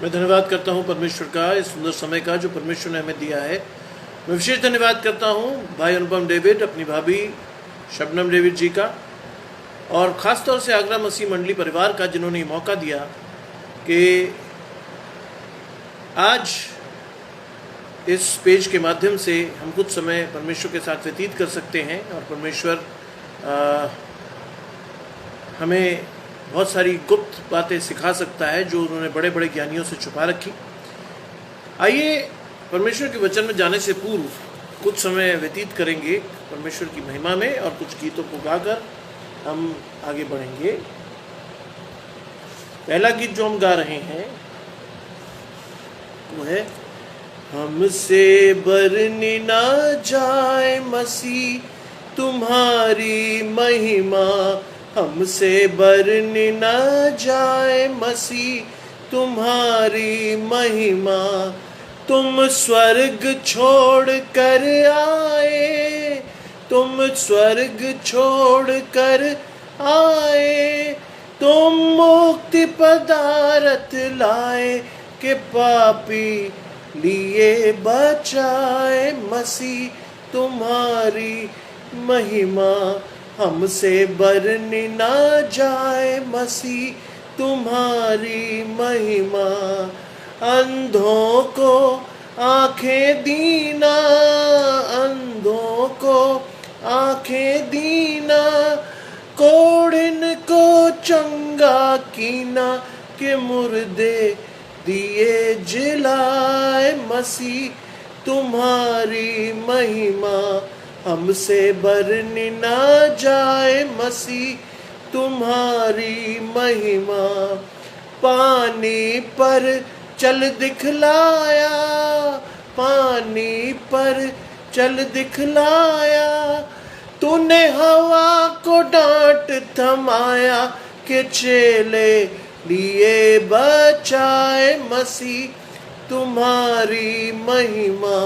मैं धन्यवाद करता हूं परमेश्वर का, इस सुंदर समय का जो परमेश्वर ने हमें दिया है। मैं विशेष धन्यवाद करता हूं भाई अनुपम डेविड, अपनी भाभी शबनम डेविड जी का, और ख़ास तौर से आगरा मसीह मंडली परिवार का, जिन्होंने ये मौका दिया कि आज इस पेज के माध्यम से हम कुछ समय परमेश्वर के साथ व्यतीत कर सकते हैं। और परमेश्वर हमें बहुत सारी गुप्त बातें सिखा सकता है जो उन्होंने बड़े बड़े ज्ञानियों से छुपा रखी। आइए परमेश्वर के वचन में जाने से पूर्व कुछ समय व्यतीत करेंगे परमेश्वर की महिमा में, और कुछ गीतों को गाकर हम आगे बढ़ेंगे। पहला गीत जो हम गा रहे हैं वो है, हमसे बरनी ना जाए मसीह तुम्हारी महिमा, हमसे बरनी ना जाए मसीह तुम्हारी महिमा। तुम स्वर्ग छोड़ कर आए, तुम स्वर्ग छोड़ कर आए, तुम मुक्ति पदार्थ लाए के पापी लिए बचाए मसीह तुम्हारी महिमा। हमसे बरनी ना जाए मसीह तुम्हारी महिमा। अंधों को आंखें दीना, अंधों को आंखें दीना, कोढ़िन को चंगा कीना, के मुर्दे दिए जिलाए मसीह तुम्हारी महिमा। हमसे बरनी ना जाए मसीह तुम्हारी महिमा। पानी पर चल दिखलाया, पानी पर चल दिखलाया, तूने हवा को डांट थमाया, के चेले लिए बचाए मसीह तुम्हारी महिमा।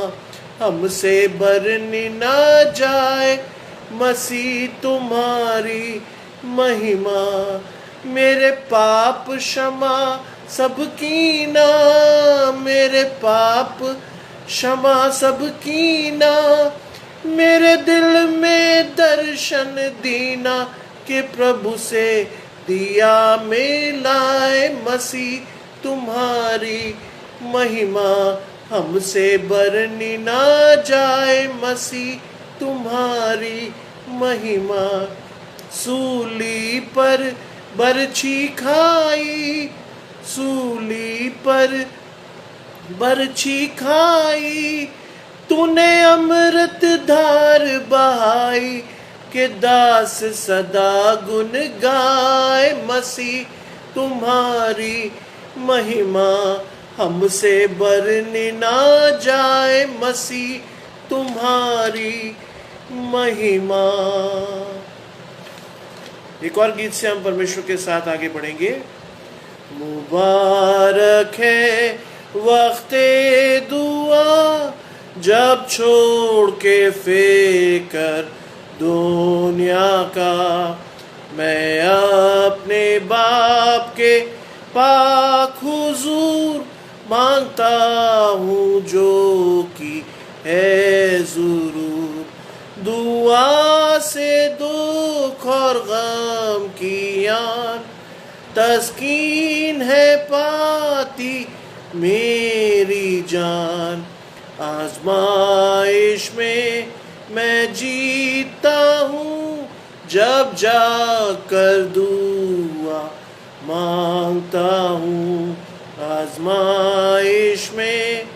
हमसे बरनी ना जाए मसीह तुम्हारी महिमा। मेरे पाप क्षमा सबकी ना, मेरे पाप क्षमा सबकी ना, मेरे दिल में दर्शन दीना, के प्रभु से दिया मिलाए मसीह तुम्हारी महिमा। हमसे बरनी ना जाए मसीह तुम्हारी महिमा। सूली पर बरछी खाई, सूली पर बरछी खाई, तूने अमृत धार बहाई, के दास सदा गुण गाए मसीह तुम्हारी महिमा। हमसे बरनी ना जाए मसीह तुम्हारी महिमा। एक और गीत से हम परमेश्वर के साथ आगे बढ़ेंगे। मुबारक है वक्ते दुआ, जब छोड़ के फिकर दुनिया का, मैं अपने बाप के पाक हुजूर मांगता हूँ जो कि है जरूर। दुआ से दुख और गम की आन तस्कीन है पाती मेरी जान। आजमाइश में मैं जीता हूँ, जब जाकर दुआ मांगता हूँ। आजमाइश में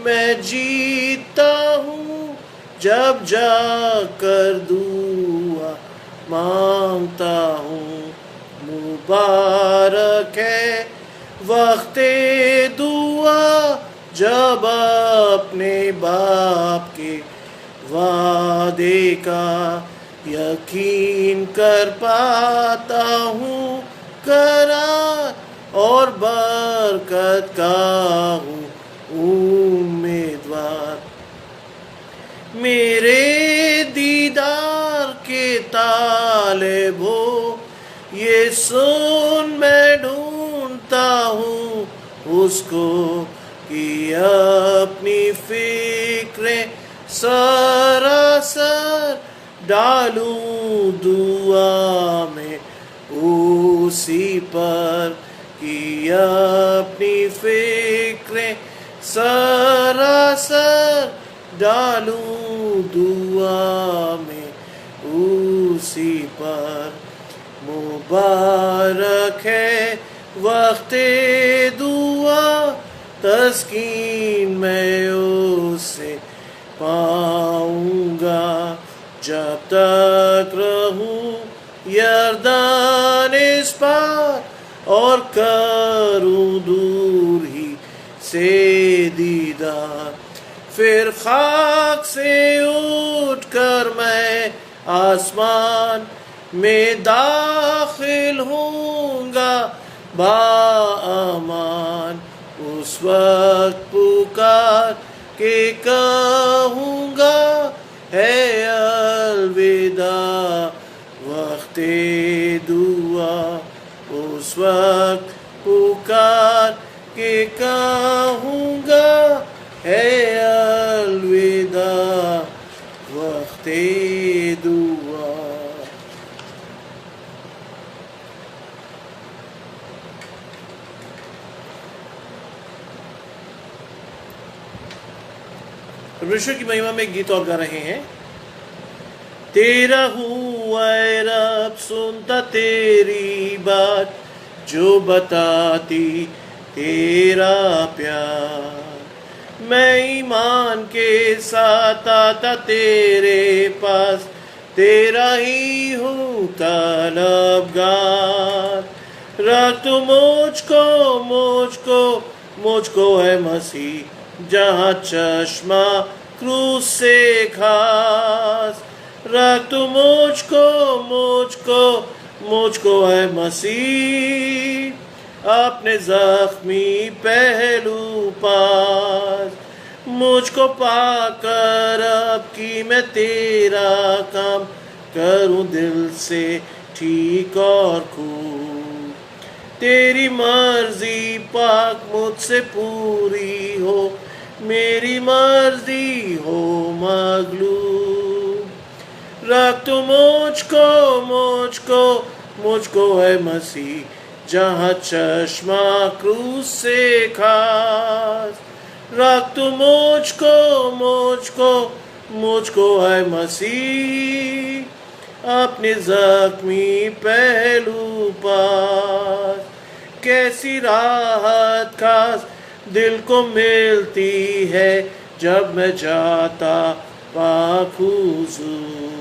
मैं जीता हूँ, जब जाकर दुआ मांगता हूँ। मुबारक है वक्ते दुआ, जब अपने बाप के वादे का यकीन कर पाता हूँ करार, और बरकत का हूँ उम्मीदवार। मेरे दीदार के तालिब हो, ये सुन मैं ढूंढता हूँ उसको कि अपनी फिक्रें सरासर डालूं दुआ में उसी पर, कि अपनी फिक्रें सरासर डालूं दुआ में उसी पर। मुबारक है वक्ते दुआ, तस्कीन मैं उससे पाऊंगा, जब तक रहूं यरदान इस पार और करूं दूर ही से दीदार। फिर खाक से उठकर मैं आसमान में दाखिल होऊंगा बाअमान। उस वक्त पुकार के कहूँगा है अलविदा वक्ते दुआ। उस वक्त पुकार के कहूँगा है अलविदा वक्ते दुआ। परमेश्वर की महिमा में गीत और गा रहे हैं। तेरा हूँ ऐ रब सुनता तेरी बात, जो बताती तेरा प्यार। मैं ईमान के साथ आता तेरे पास, तेरा ही हूँ तलबगार। रख तू मुझको है मसीह, जहाँ चश्मा क्रूस से खास। रख तू मुझको है मसीह, अपने जख्मी पहलू पास। मुझको पाकर अब की मैं तेरा काम करूं दिल से ठीक और खूब। तेरी मर्जी पाक मुझसे पूरी हो, मेरी मर्जी हो मगलूब। रख तू मुझको है मसीह, जहाँ चश्मा क्रूस से खास। रख तू मुझको है मसीह, अपने जख्मी पहलू पास। कैसी राहत खास दिल को मिलती है, जब मैं जाता पाक हुजूर।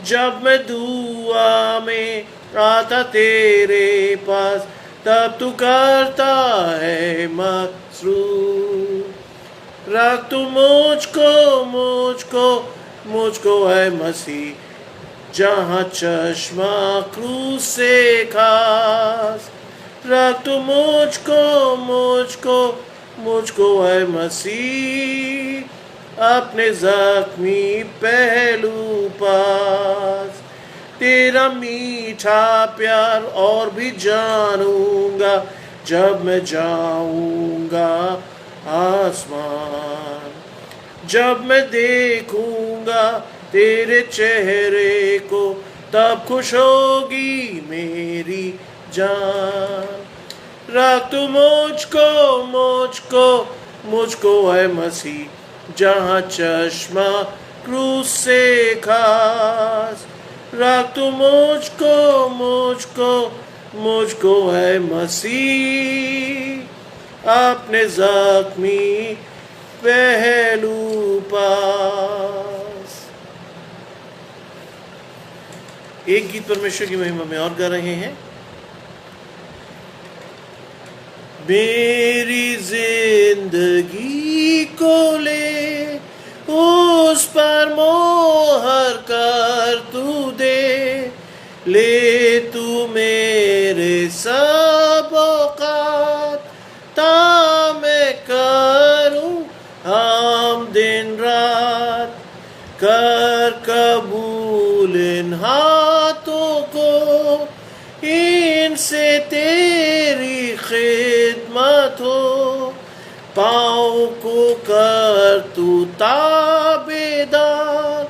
जब मैं दुआ में आता तेरे पास, तब तू करता है मसरूर। रख तू मुझको है मसीह, जहाँ चश्मा क्रूस से खास। रख तू मुझको है मसीह, अपने जख्मी पहलू पास। तेरा मीठा प्यार और भी जानूंगा, जब मैं जाऊंगा आसमान। जब मैं देखूंगा तेरे चेहरे को, तब खुश होगी मेरी जान। रख तू मुझको है मसीह, जहाँ चश्मा क्रूस से खास। रख तू मुझको है मसीह, अपने जख्मी पहलू पास। एक गीत परमेश्वर की महिमा में और गा रहे हैं। मेरी जिंदगी को ले, उस पर मोहर कर तू दे। ले तू मेरे सब औकात, ता मैं करूं हम दिन रात। कर कबूल इन हाथों को, इनसे तेरी खिदमत साथ हो, पाँव को कर तू ताबेदार,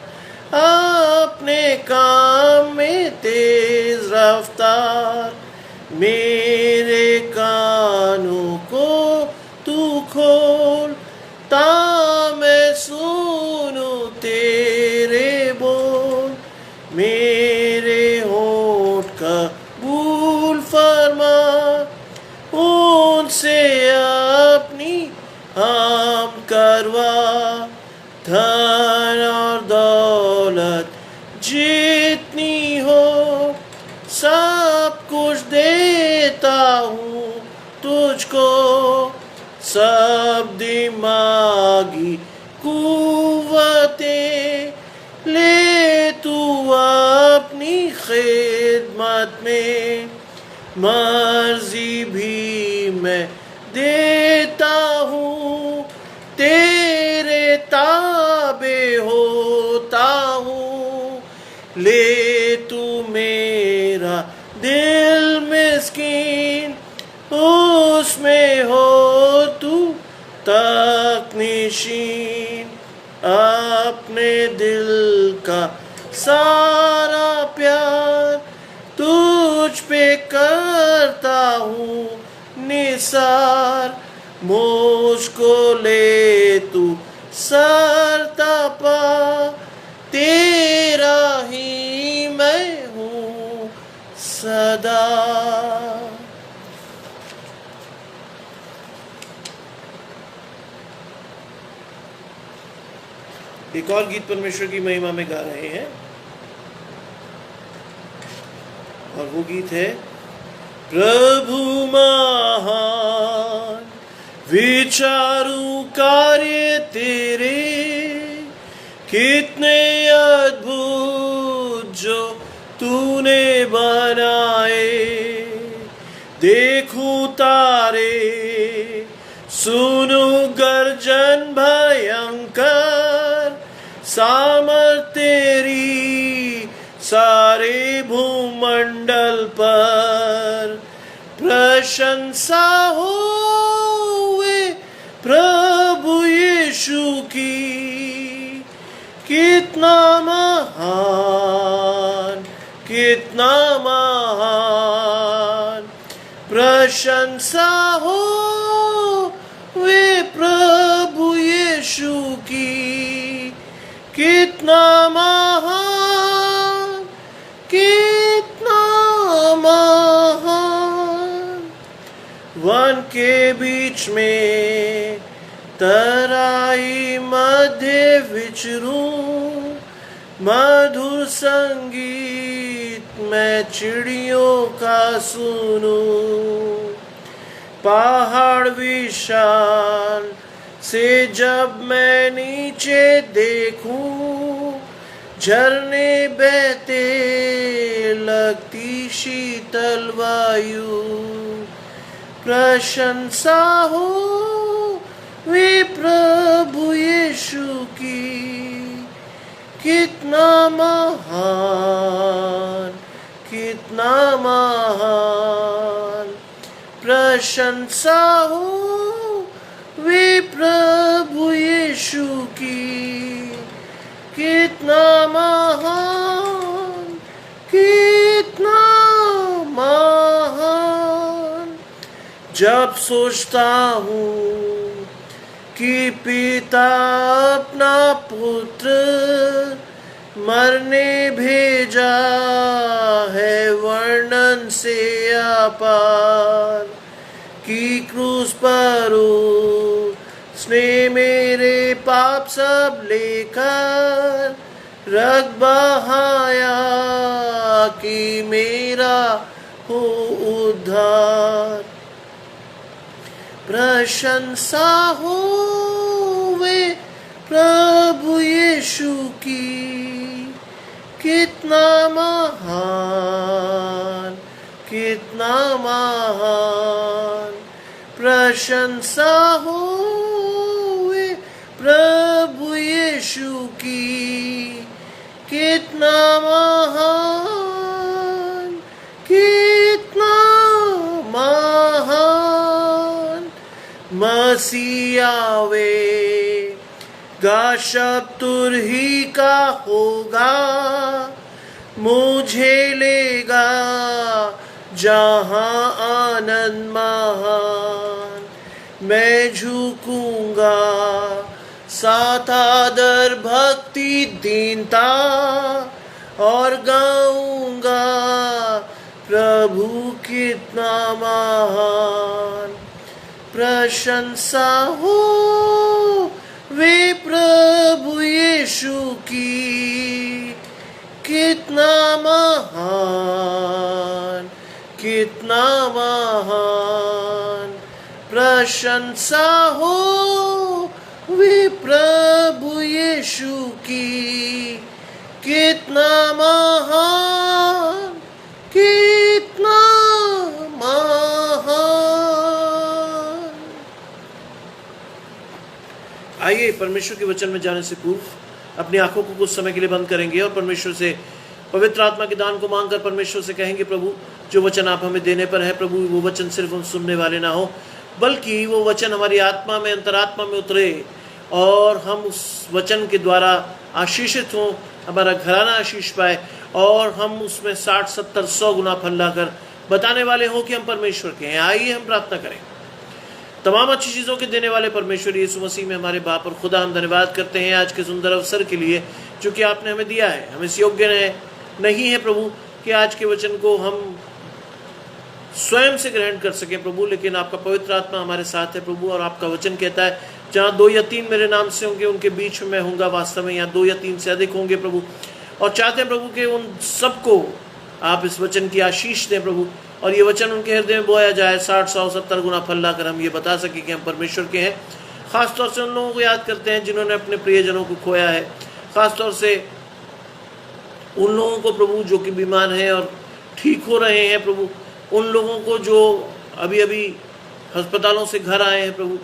अपने काम में तेज रफ्तार। मेरे कानों को तू खोल, ता मैं सुनूं तेरे बोल। मेरे होंठ कबूल फरमा, उनसे अपनी हम करवा। धन और दौलत जितनी हो, सब कुछ देता हूँ तुझको। सब दिमागी कुव्वतें ले तू अपनी खिदमत में। मर्जी भी मैं देता हूँ, तेरे ताबे होता हूँ। ले तू मेरा दिल मिस्कीन, उसमें हो तू तकनीशीन। अपने दिल का सारा प्यार तुझ पे करता हूँ निसार। मुझको ले तू सरतपा, तेरा ही मैं हूँ सदा। एक और गीत परमेश्वर की महिमा में गा रहे हैं, और वो गीत है, प्रभु महान विचारू कार्य तेरे, कितने अद्भुत जो तूने बनाए। देखूं तारे, सुनूं गर्जन भयंकर, सामर्थ तेरी सारे भूमंडल पर। प्रशंसा होवे प्रभु यीशु की, कितना महान, कितना महान। प्रशंसा हो वे प्रभु यीशु की, कितना महान, कितना महान। वन के बीच में तराई मध्य विचरूं, मधुर संगीत मैं चिड़ियों का सुनूं। पहाड़ विशाल से जब मैं नीचे देखूं, झरने बहते लगती शीतल वायु। प्रशंसा हो वे प्रभु यीशु की, कितना महान, कितना महान। प्रशंसा हो वे प्रभु यीशु की, कितना महान, कितना महान। जब सोचता हूँ कि पिता अपना पुत्र मरने भेजा है, वर्णन से अपार। की क्रूस पर उसने मेरे पाप सब लेकर रक्त बहाया, कि मेरा हो उद्धार। प्रशंसा हो वे प्रभु यीशु की, कितना महान, कितना महान। प्रशंसा हो वे प्रभु यीशु की, कितना महान, कितना महान। मसीह आवेगा, शब्द तुरही का होगा, मुझे लेगा जहां आनंद महान। मैं झुकूंगा साथ आदर भक्ति दीनता, और गाऊंगा प्रभु कितना महान। प्रशंसा हो वे प्रभु यीशु की, कितना महान, कितना महान। प्रशंसा हो वे प्रभु यीशु की, कितना महान, कितना महान। आइए परमेश्वर के वचन में जाने से पूर्व अपनी आंखों को कुछ समय के लिए बंद करेंगे और परमेश्वर से पवित्र आत्मा के दान को मांगकर परमेश्वर से कहेंगे, प्रभु जो वचन आप हमें देने पर है, प्रभु वो वचन सिर्फ हम सुनने वाले ना हो, बल्कि वो वचन हमारी आत्मा में, अंतरात्मा में उतरे और हम उस वचन के द्वारा आशीषित हों, हमारा घराना आशीष पाए और हम उसमें 60, 70, 100 गुना फल लाकर बताने वाले हों कि हम परमेश्वर के हैं। आइए हम प्रार्थना करें। तमाम अच्छी चीज़ों के देने वाले परमेश्वर यीशु मसीह में हमारे बाप और खुदा, हम धन्यवाद करते हैं आज के सुंदर अवसर के लिए जो कि आपने हमें दिया है। हम इस योग्य नहीं है प्रभु कि आज के वचन को हम स्वयं से ग्रहण कर सकें प्रभु, लेकिन आपका पवित्र आत्मा हमारे साथ है प्रभु। और आपका वचन कहता है जहाँ 2 या 3 मेरे नाम से होंगे उनके बीच में मैं होऊंगा। वास्तव में यहाँ 2 या 3 से अधिक होंगे प्रभु, और चाहते हैं प्रभु कि उन सबको आप इस वचन की आशीष दें प्रभु, और ये वचन उनके हृदय में बोया जाए, 60, 100, 70 गुना फल लाकर हम ये बता सकें कि हम परमेश्वर के हैं। खासतौर से उन लोगों को याद करते हैं जिन्होंने अपने प्रियजनों को खोया है, खासतौर से उन लोगों को प्रभु जो कि बीमार हैं और ठीक हो रहे हैं प्रभु, उन लोगों को जो अभी अभी अस्पतालों से घर आए हैं प्रभु,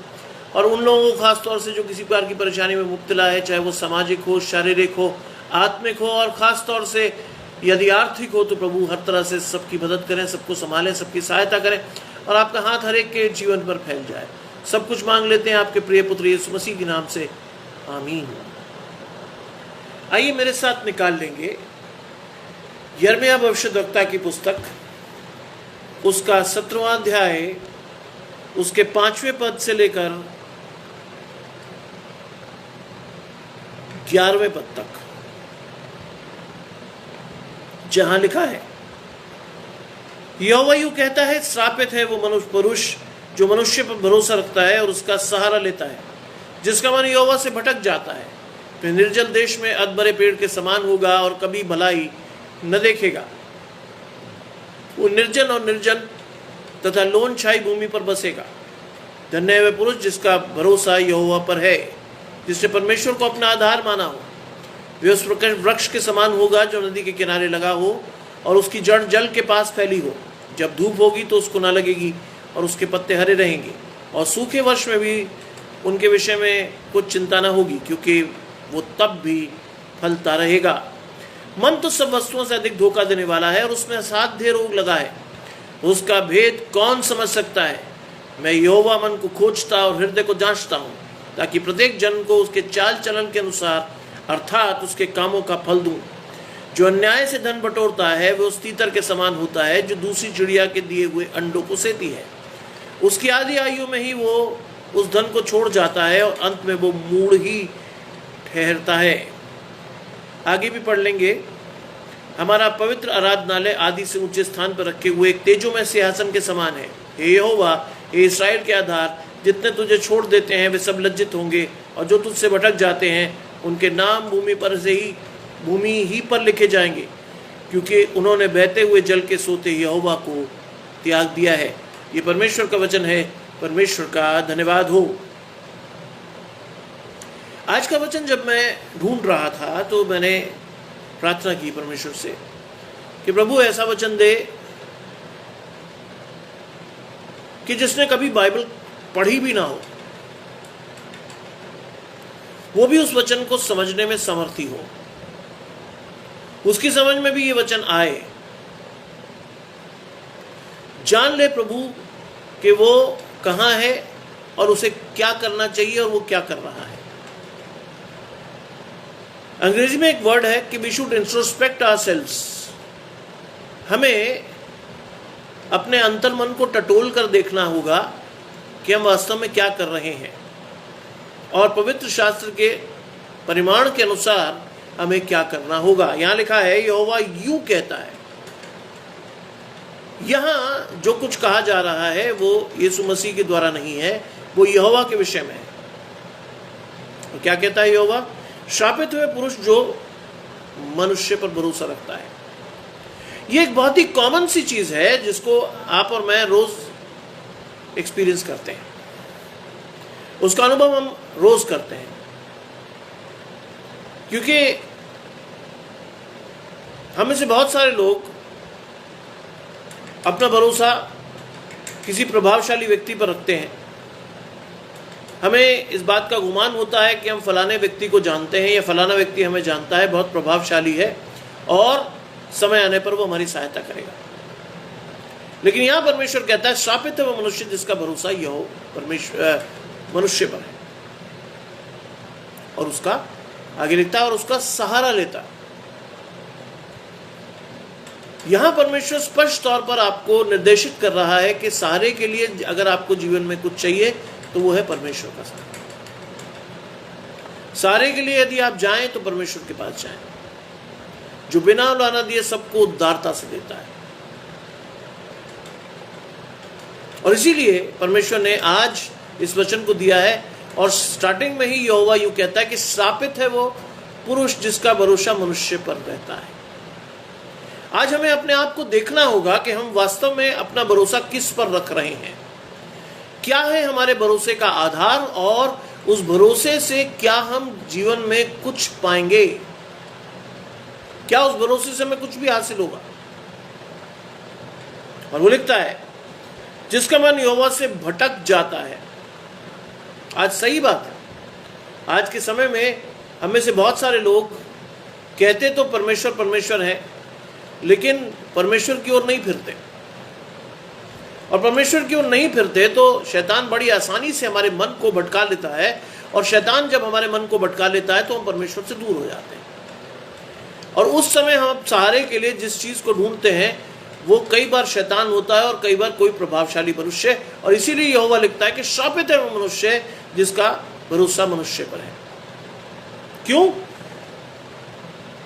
और उन लोगों को खासतौर से जो किसी प्रकार की परेशानी में मुब्तला है, चाहे वो सामाजिक हो, शारीरिक हो, आत्मिक हो, और ख़ासतौर से यदि आर्थिक हो तो प्रभु हर तरह से सबकी मदद करें, सबको संभालें, सबकी सहायता करें, और आपका हाथ हर एक के जीवन पर फैल जाए। सब कुछ मांग लेते हैं आपके प्रिय पुत्र यीशु मसीह के नाम से, आमीन। आइए मेरे साथ निकाल लेंगे यिर्मयाह भविष्यद्वक्ता की पुस्तक, उसका 17वां अध्याय, उसके 5वें पद से लेकर 11वें पद तक, जहां लिखा है, यहोवा यूं कहता है, श्रापित है वो मनुष्य पुरुष जो मनुष्य पर भरोसा रखता है और उसका सहारा लेता है, जिसका मन यहोवा से भटक जाता है। फिर निर्जल देश में अधमरे पेड़ के समान होगा और कभी भलाई न देखेगा। वो निर्जन और निर्जन तथा लोन छाई भूमि पर बसेगा। धन्य है वह पुरुष जिसका भरोसा यहोवा पर है, जिसने परमेश्वर को अपना आधार माना हो। वे उस वृक्ष के समान होगा जो नदी के किनारे लगा हो और उसकी जड़ जल के पास फैली हो। जब धूप होगी तो उसको न लगेगी और उसके पत्ते हरे रहेंगे, और सूखे वर्ष में भी उनके विषय में कुछ चिंता न होगी, क्योंकि वो तब भी फलता रहेगा। मन तो सब वस्तुओं से अधिक धोखा देने वाला है और उसमें असाध्य रोग लगा है, उसका भेद कौन समझ सकता है। मैं यहोवा मन को खोजता और हृदय को जांचता हूँ, ताकि प्रत्येक जन को उसके चाल चलन के अनुसार अर्थात उसके कामों का फल दूं। जो अन्याय से धन बटोरता है वह उस तीतर के समान होता है जो दूसरी चिड़िया के दिए हुए अंडों को सेती है। उसकी आधी आयु में ही वो उस धन को छोड़ जाता है और अंत में वो मूढ़ ही ठहरता है। आगे भी पढ़ लेंगे। हमारा पवित्र आराधनालय आदि से ऊंचे स्थान पर रखे हुए एक तेजोमय सिंहासन के समान है। हे यहोवा, हे इस्राएल के आधार, जितने तुझे छोड़ देते हैं वे सब लज्जित होंगे, और जो तुझसे भटक जाते हैं उनके नाम भूमि ही पर लिखे जाएंगे, क्योंकि उन्होंने बहते हुए जल के सोते यहोवा को त्याग दिया है। ये परमेश्वर का वचन है। परमेश्वर का धन्यवाद हो। आज का वचन जब मैं ढूंढ रहा था तो मैंने प्रार्थना की परमेश्वर से कि प्रभु ऐसा वचन दे कि जिसने कभी बाइबल पढ़ी भी ना हो, वो भी उस वचन को समझने में समर्थी हो, उसकी समझ में भी ये वचन आए। जान ले प्रभु कि वो कहाँ है और उसे क्या करना चाहिए और वो क्या कर रहा है। अंग्रेजी में एक वर्ड है कि वी शुड इंट्रोस्पेक्ट आवरसेल्व्स। हमें अपने अंतर्मन को टटोल कर देखना होगा कि हम वास्तव में क्या कर रहे हैं और पवित्र शास्त्र के परिमाण के अनुसार हमें क्या करना होगा। यहां लिखा है यहोवा यूं कहता है। यहां जो कुछ कहा जा रहा है वो यीशु मसीह के द्वारा नहीं है, वो यहोवा के विषय में है। और क्या कहता है यहोवा? श्रापित हुए पुरुष जो मनुष्य पर भरोसा रखता है। ये एक बहुत ही कॉमन सी चीज है जिसको आप और मैं रोज एक्सपीरियंस करते हैं, उसका अनुभव हम रोज करते हैं, क्योंकि हम में से बहुत सारे लोग अपना भरोसा किसी प्रभावशाली व्यक्ति पर रखते हैं। हमें इस बात का गुमान होता है कि हम फलाने व्यक्ति को जानते हैं या फलाना व्यक्ति हमें जानता है, बहुत प्रभावशाली है और समय आने पर वो हमारी सहायता करेगा। लेकिन यहां परमेश्वर कहता है श्रापित है वो मनुष्य जिसका भरोसा मनुष्य पर है, और उसका आगे लिखता है और उसका सहारा लेता। यहां परमेश्वर स्पष्ट तौर पर आपको निर्देशित कर रहा है कि सहारे के लिए अगर आपको जीवन में कुछ चाहिए तो वो है परमेश्वर का सहारा। सहारे के लिए यदि आप जाएं तो परमेश्वर के पास जाएं, जो बिना औलाना दिए सबको उदारता से देता है। और इसीलिए परमेश्वर ने आज इस वचन को दिया है, और स्टार्टिंग में ही यहोवा यूं कहता है कि श्रापित है वो पुरुष जिसका भरोसा मनुष्य पर रहता है। आज हमें अपने आप को देखना होगा कि हम वास्तव में अपना भरोसा किस पर रख रहे हैं, क्या है हमारे भरोसे का आधार, और उस भरोसे से क्या हम जीवन में कुछ पाएंगे, क्या उस भरोसे से हमें कुछ भी हासिल होगा। और वो लिखता है जिसका मन यहोवा से भटक जाता है। आज सही बात है, आज के समय में हमें से बहुत सारे लोग कहते तो परमेश्वर परमेश्वर है, लेकिन परमेश्वर की ओर नहीं फिरते, और परमेश्वर की ओर नहीं फिरते तो शैतान बड़ी आसानी से हमारे मन को भटका लेता है, और शैतान जब हमारे मन को भटका लेता है तो हम परमेश्वर से दूर हो जाते हैं। और उस समय हम सहारे के लिए जिस चीज को ढूंढते हैं वो कई बार शैतान होता है और कई बार कोई प्रभावशाली मनुष्य। और इसीलिए यहोवा लिखता है कि श्रापित है वो मनुष्य जिसका भरोसा मनुष्य पर है। क्यों?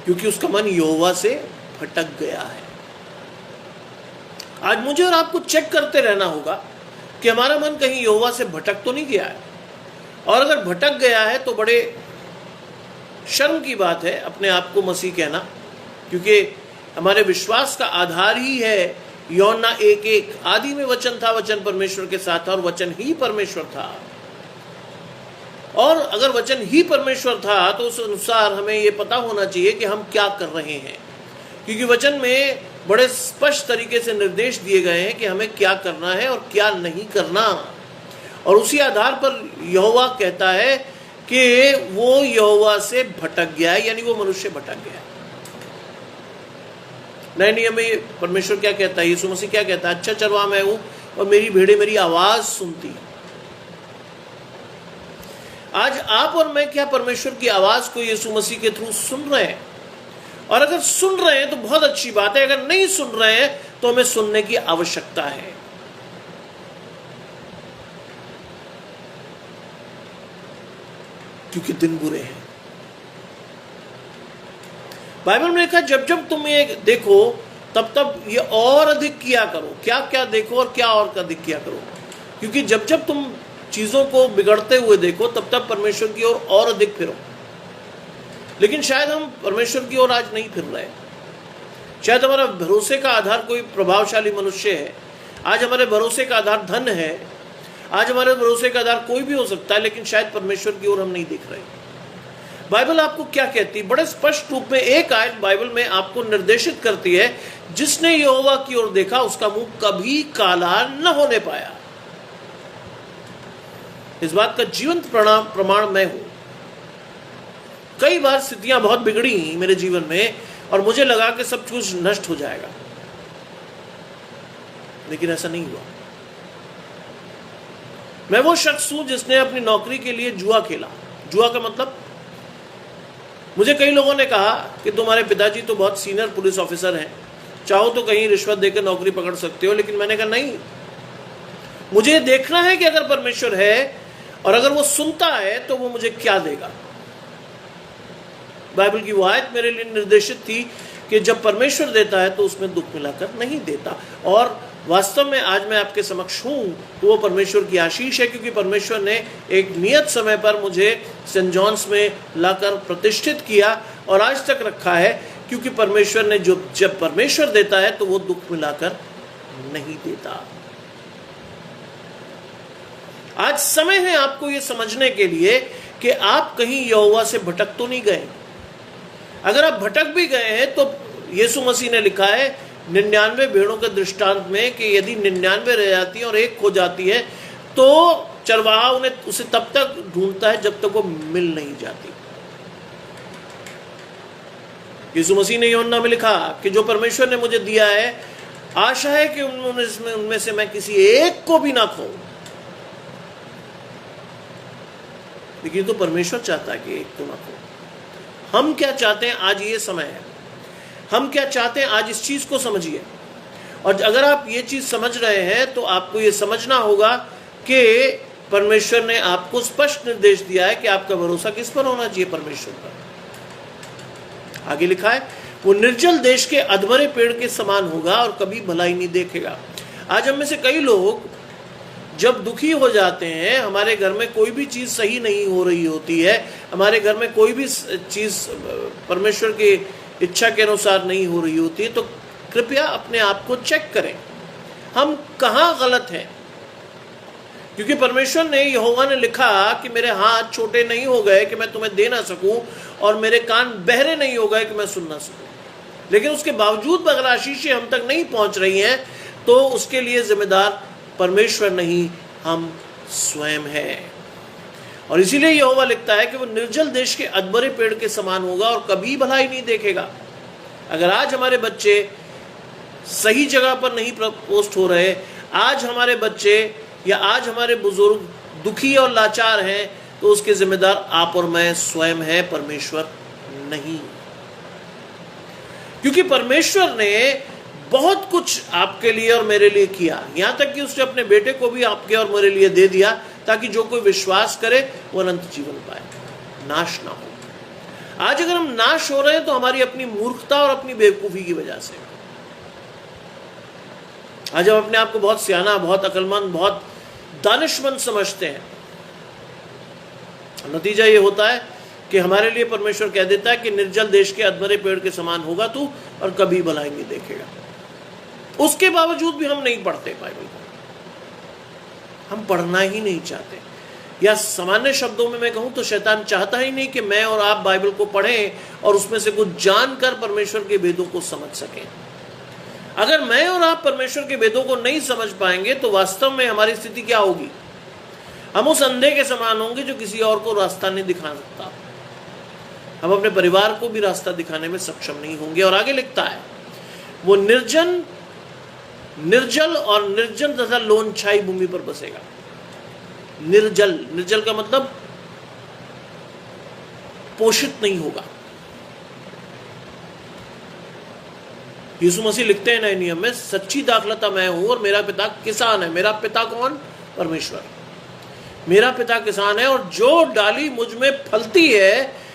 क्योंकि उसका मन यहोवा से भटक गया है। आज मुझे और आपको चेक करते रहना होगा कि हमारा मन कहीं यहोवा से भटक तो नहीं गया है, और अगर भटक गया है तो बड़े शर्म की बात है अपने आप को मसीह कहना, क्योंकि हमारे विश्वास का आधार ही है यूहन्ना 1:1, आदि में वचन था, वचन परमेश्वर के साथ था और वचन ही परमेश्वर था। और अगर वचन ही परमेश्वर था तो उस अनुसार हमें यह पता होना चाहिए कि हम क्या कर रहे हैं, क्योंकि वचन में बड़े स्पष्ट तरीके से निर्देश दिए गए हैं कि हमें क्या करना है और क्या नहीं करना। और उसी आधार पर यहोवा कहता है कि वो यहोवा से भटक गया है, यानी वो मनुष्य भटक गया है। नए नियम में परमेश्वर क्या कहता है, यीशु मसीह क्या कहता है? अच्छा चरवाहा मैं हूं और मेरी भेड़ें मेरी आवाज सुनती है। आज आप और मैं क्या परमेश्वर की आवाज को यीशु मसीह के थ्रू सुन रहे हैं? और अगर सुन रहे हैं तो बहुत अच्छी बात है, अगर नहीं सुन रहे हैं तो हमें सुनने की आवश्यकता है। क्योंकि दिन बुरे हैं। बाइबल में लिखा जब जब तुम ये देखो तब तब ये और अधिक किया करो। क्या क्या देखो और क्या और अधिक किया करो, क्योंकि जब जब तुम चीजों को बिगड़ते हुए देखो तब तब परमेश्वर की ओर और अधिक फिरो। लेकिन शायद हम परमेश्वर की ओर आज नहीं फिर रहे। शायद हमारा भरोसे का आधार कोई प्रभावशाली मनुष्य है, आज हमारे भरोसे का आधार धन है, आज हमारे भरोसे का आधार कोई भी हो सकता है, लेकिन शायद परमेश्वर की ओर हम नहीं देख रहे। बाइबल आपको क्या कहती है? बड़े स्पष्ट रूप में एक आयत बाइबल में आपको निर्देशित करती है, जिसने यहोवा की ओर देखा उसका मुंह कभी काला न होने पाया। इस बात का जीवंत प्रमाण मैं हूं। कई बार स्थितियां बहुत बिगड़ी मेरे जीवन में और मुझे लगा कि सब कुछ नष्ट हो जाएगा, लेकिन ऐसा नहीं हुआ। मैं वो शख्स हूं जिसने अपनी नौकरी के लिए जुआ खेला। जुआ का मतलब, मुझे कई लोगों ने कहा कि तुम्हारे पिताजी तो बहुत सीनियर पुलिस ऑफिसर हैं, चाहो तो कहीं रिश्वत देकर नौकरी पकड़ सकते हो। लेकिन मैंने कहा नहीं, मुझे देखना है कि अगर परमेश्वर है और अगर वो सुनता है तो वो मुझे क्या देगा। बाइबल की वो आयत मेरे लिए निर्देशित थी कि जब परमेश्वर देता है तो उसमें दुख मिलाकर नहीं देता। और वास्तव में आज मैं आपके समक्ष हूं तो वो परमेश्वर की आशीष है, क्योंकि परमेश्वर ने एक नियत समय पर मुझे सेंट जॉन्स में लाकर प्रतिष्ठित किया और आज तक रखा है, क्योंकि परमेश्वर ने जब परमेश्वर देता है तो वो दुख मिलाकर नहीं देता। आज समय है आपको ये समझने के लिए कि आप कहीं यहोवा से भटक तो नहीं गए। अगर आप भटक भी गए हैं तो यीशु मसीह ने लिखा है 99 भेड़ों के दृष्टांत में कि यदि 99 रह जाती है और एक खो जाती है तो चरवाहा उसे तब तक ढूंढता है जब तक वो मिल नहीं जाती। यीशु मसीह ने यूहन्ना में लिखा कि जो परमेश्वर ने मुझे दिया है, आशा है कि उनमें से मैं किसी एक को भी ना खोऊं। लेकिन तो परमेश्वर चाहता है कि एक को ना खोऊं। हम क्या चाहते हैं, आज ये समय है, हम क्या चाहते हैं आज इस चीज को समझिए। और अगर आप ये चीज समझ रहे हैं तो आपको ये समझना होगा कि परमेश्वर ने आपको स्पष्ट निर्देश दिया है कि आपका भरोसा किस पर होना चाहिए, परमेश्वर पर। आगे लिखा है वो निर्जल देश के अधमरे पेड़ के समान होगा और कभी भलाई नहीं देखेगा। आज हम में से कई लोग जब दुखी हो जाते हैं, हमारे घर में कोई भी चीज सही नहीं हो रही होती है, हमारे घर में कोई भी चीज परमेश्वर की इच्छा के अनुसार नहीं हो रही होती है, तो कृपया अपने आप को चेक करें हम कहां गलत हैं। क्योंकि परमेश्वर ने, यहोवा ने लिखा कि मेरे हाथ छोटे नहीं हो गए कि मैं तुम्हें दे ना सकूं और मेरे कान बहरे नहीं हो गए कि मैं सुन ना सकूं। लेकिन उसके बावजूद अगर आशीषें हम तक नहीं पहुंच रही हैं तो उसके लिए जिम्मेदार परमेश्वर नहीं, हम स्वयं हैं। और इसीलिए यहोवा लिखता है कि वो निर्जल देश के अधमरे पेड़ के समान होगा और कभी भलाई नहीं देखेगा। अगर आज हमारे बच्चे सही जगह पर नहीं पोस्ट हो रहे, आज हमारे बच्चे या आज हमारे बुजुर्ग दुखी और लाचार हैं, तो उसके जिम्मेदार आप और मैं स्वयं है, परमेश्वर नहीं। क्योंकि परमेश्वर ने बहुत कुछ आपके लिए और मेरे लिए किया, यहां तक कि उसने अपने बेटे को भी आपके और मेरे लिए दे दिया, ताकि जो कोई विश्वास करे वो अनंत जीवन पाए, नाश ना हो। आज अगर हम नाश हो रहे हैं तो हमारी अपनी मूर्खता और अपनी बेवकूफी की वजह से। आज हम अपने आप को बहुत सियाना, बहुत अक्लमंद, बहुत दानिशमंद समझते हैं। नतीजा ये होता है कि हमारे लिए परमेश्वर कह देता है कि निर्जल देश के अधमरे पेड़ के समान होगा तू और कभी भलाई नहीं देखेगा। उसके बावजूद भी हम नहीं पढ़ते बाइबल को, हम पढ़ना ही नहीं चाहते। या सामान्य शब्दों में मैं कहूं तो शैतान चाहता ही नहीं कि मैं और आप बाइबल को पढ़ें और उसमें से कुछ जानकर परमेश्वर के वेदों को समझ सकें। अगर मैं और आप परमेश्वर के वेदों को नहीं समझ पाएंगे तो वास्तव में हमारी स्थिति क्या होगी? हम उस अंधे के समान होंगे जो किसी और को रास्ता नहीं दिखा सकता। हम अपने परिवार को भी रास्ता दिखाने में सक्षम नहीं होंगे। और आगे लिखता है वो निर्जल और निर्जन तथा लोनछाई भूमि पर बसेगा। निर्जल का मतलब पोषित नहीं होगा। यीशु मसीह लिखते हैं नए नियम में, सच्ची दाखलता मैं हूं और मेरा पिता किसान है। मेरा पिता कौन? परमेश्वर। मेरा पिता किसान है और जो डाली मुझ में फलती है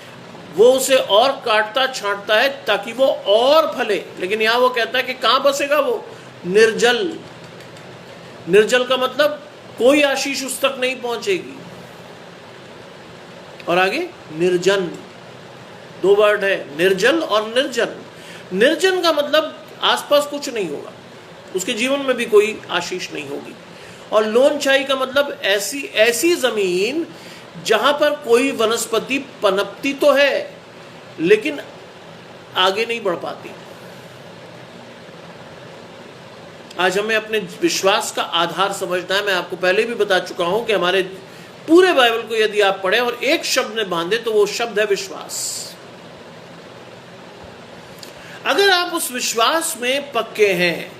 वो उसे और काटता छांटता है ताकि वो और फले। लेकिन यहां वो कहता है कि कहां बसेगा वो? निर्जल। निर्जल का मतलब कोई आशीष उस तक नहीं पहुंचेगी। और आगे निर्जन, दो वर्ड है, निर्जल और निर्जन। निर्जन का मतलब आसपास कुछ नहीं होगा, उसके जीवन में भी कोई आशीष नहीं होगी। और लोनछाई का मतलब ऐसी जमीन जहां पर कोई वनस्पति पनपती तो है लेकिन आगे नहीं बढ़ पाती। आज हमें अपने विश्वास का आधार समझना है। मैं आपको पहले भी बता चुका हूं कि हमारे पूरे बाइबल को यदि आप पढ़ें और एक शब्द में बांधे तो वो शब्द है विश्वास। अगर आप उस विश्वास में पक्के हैं,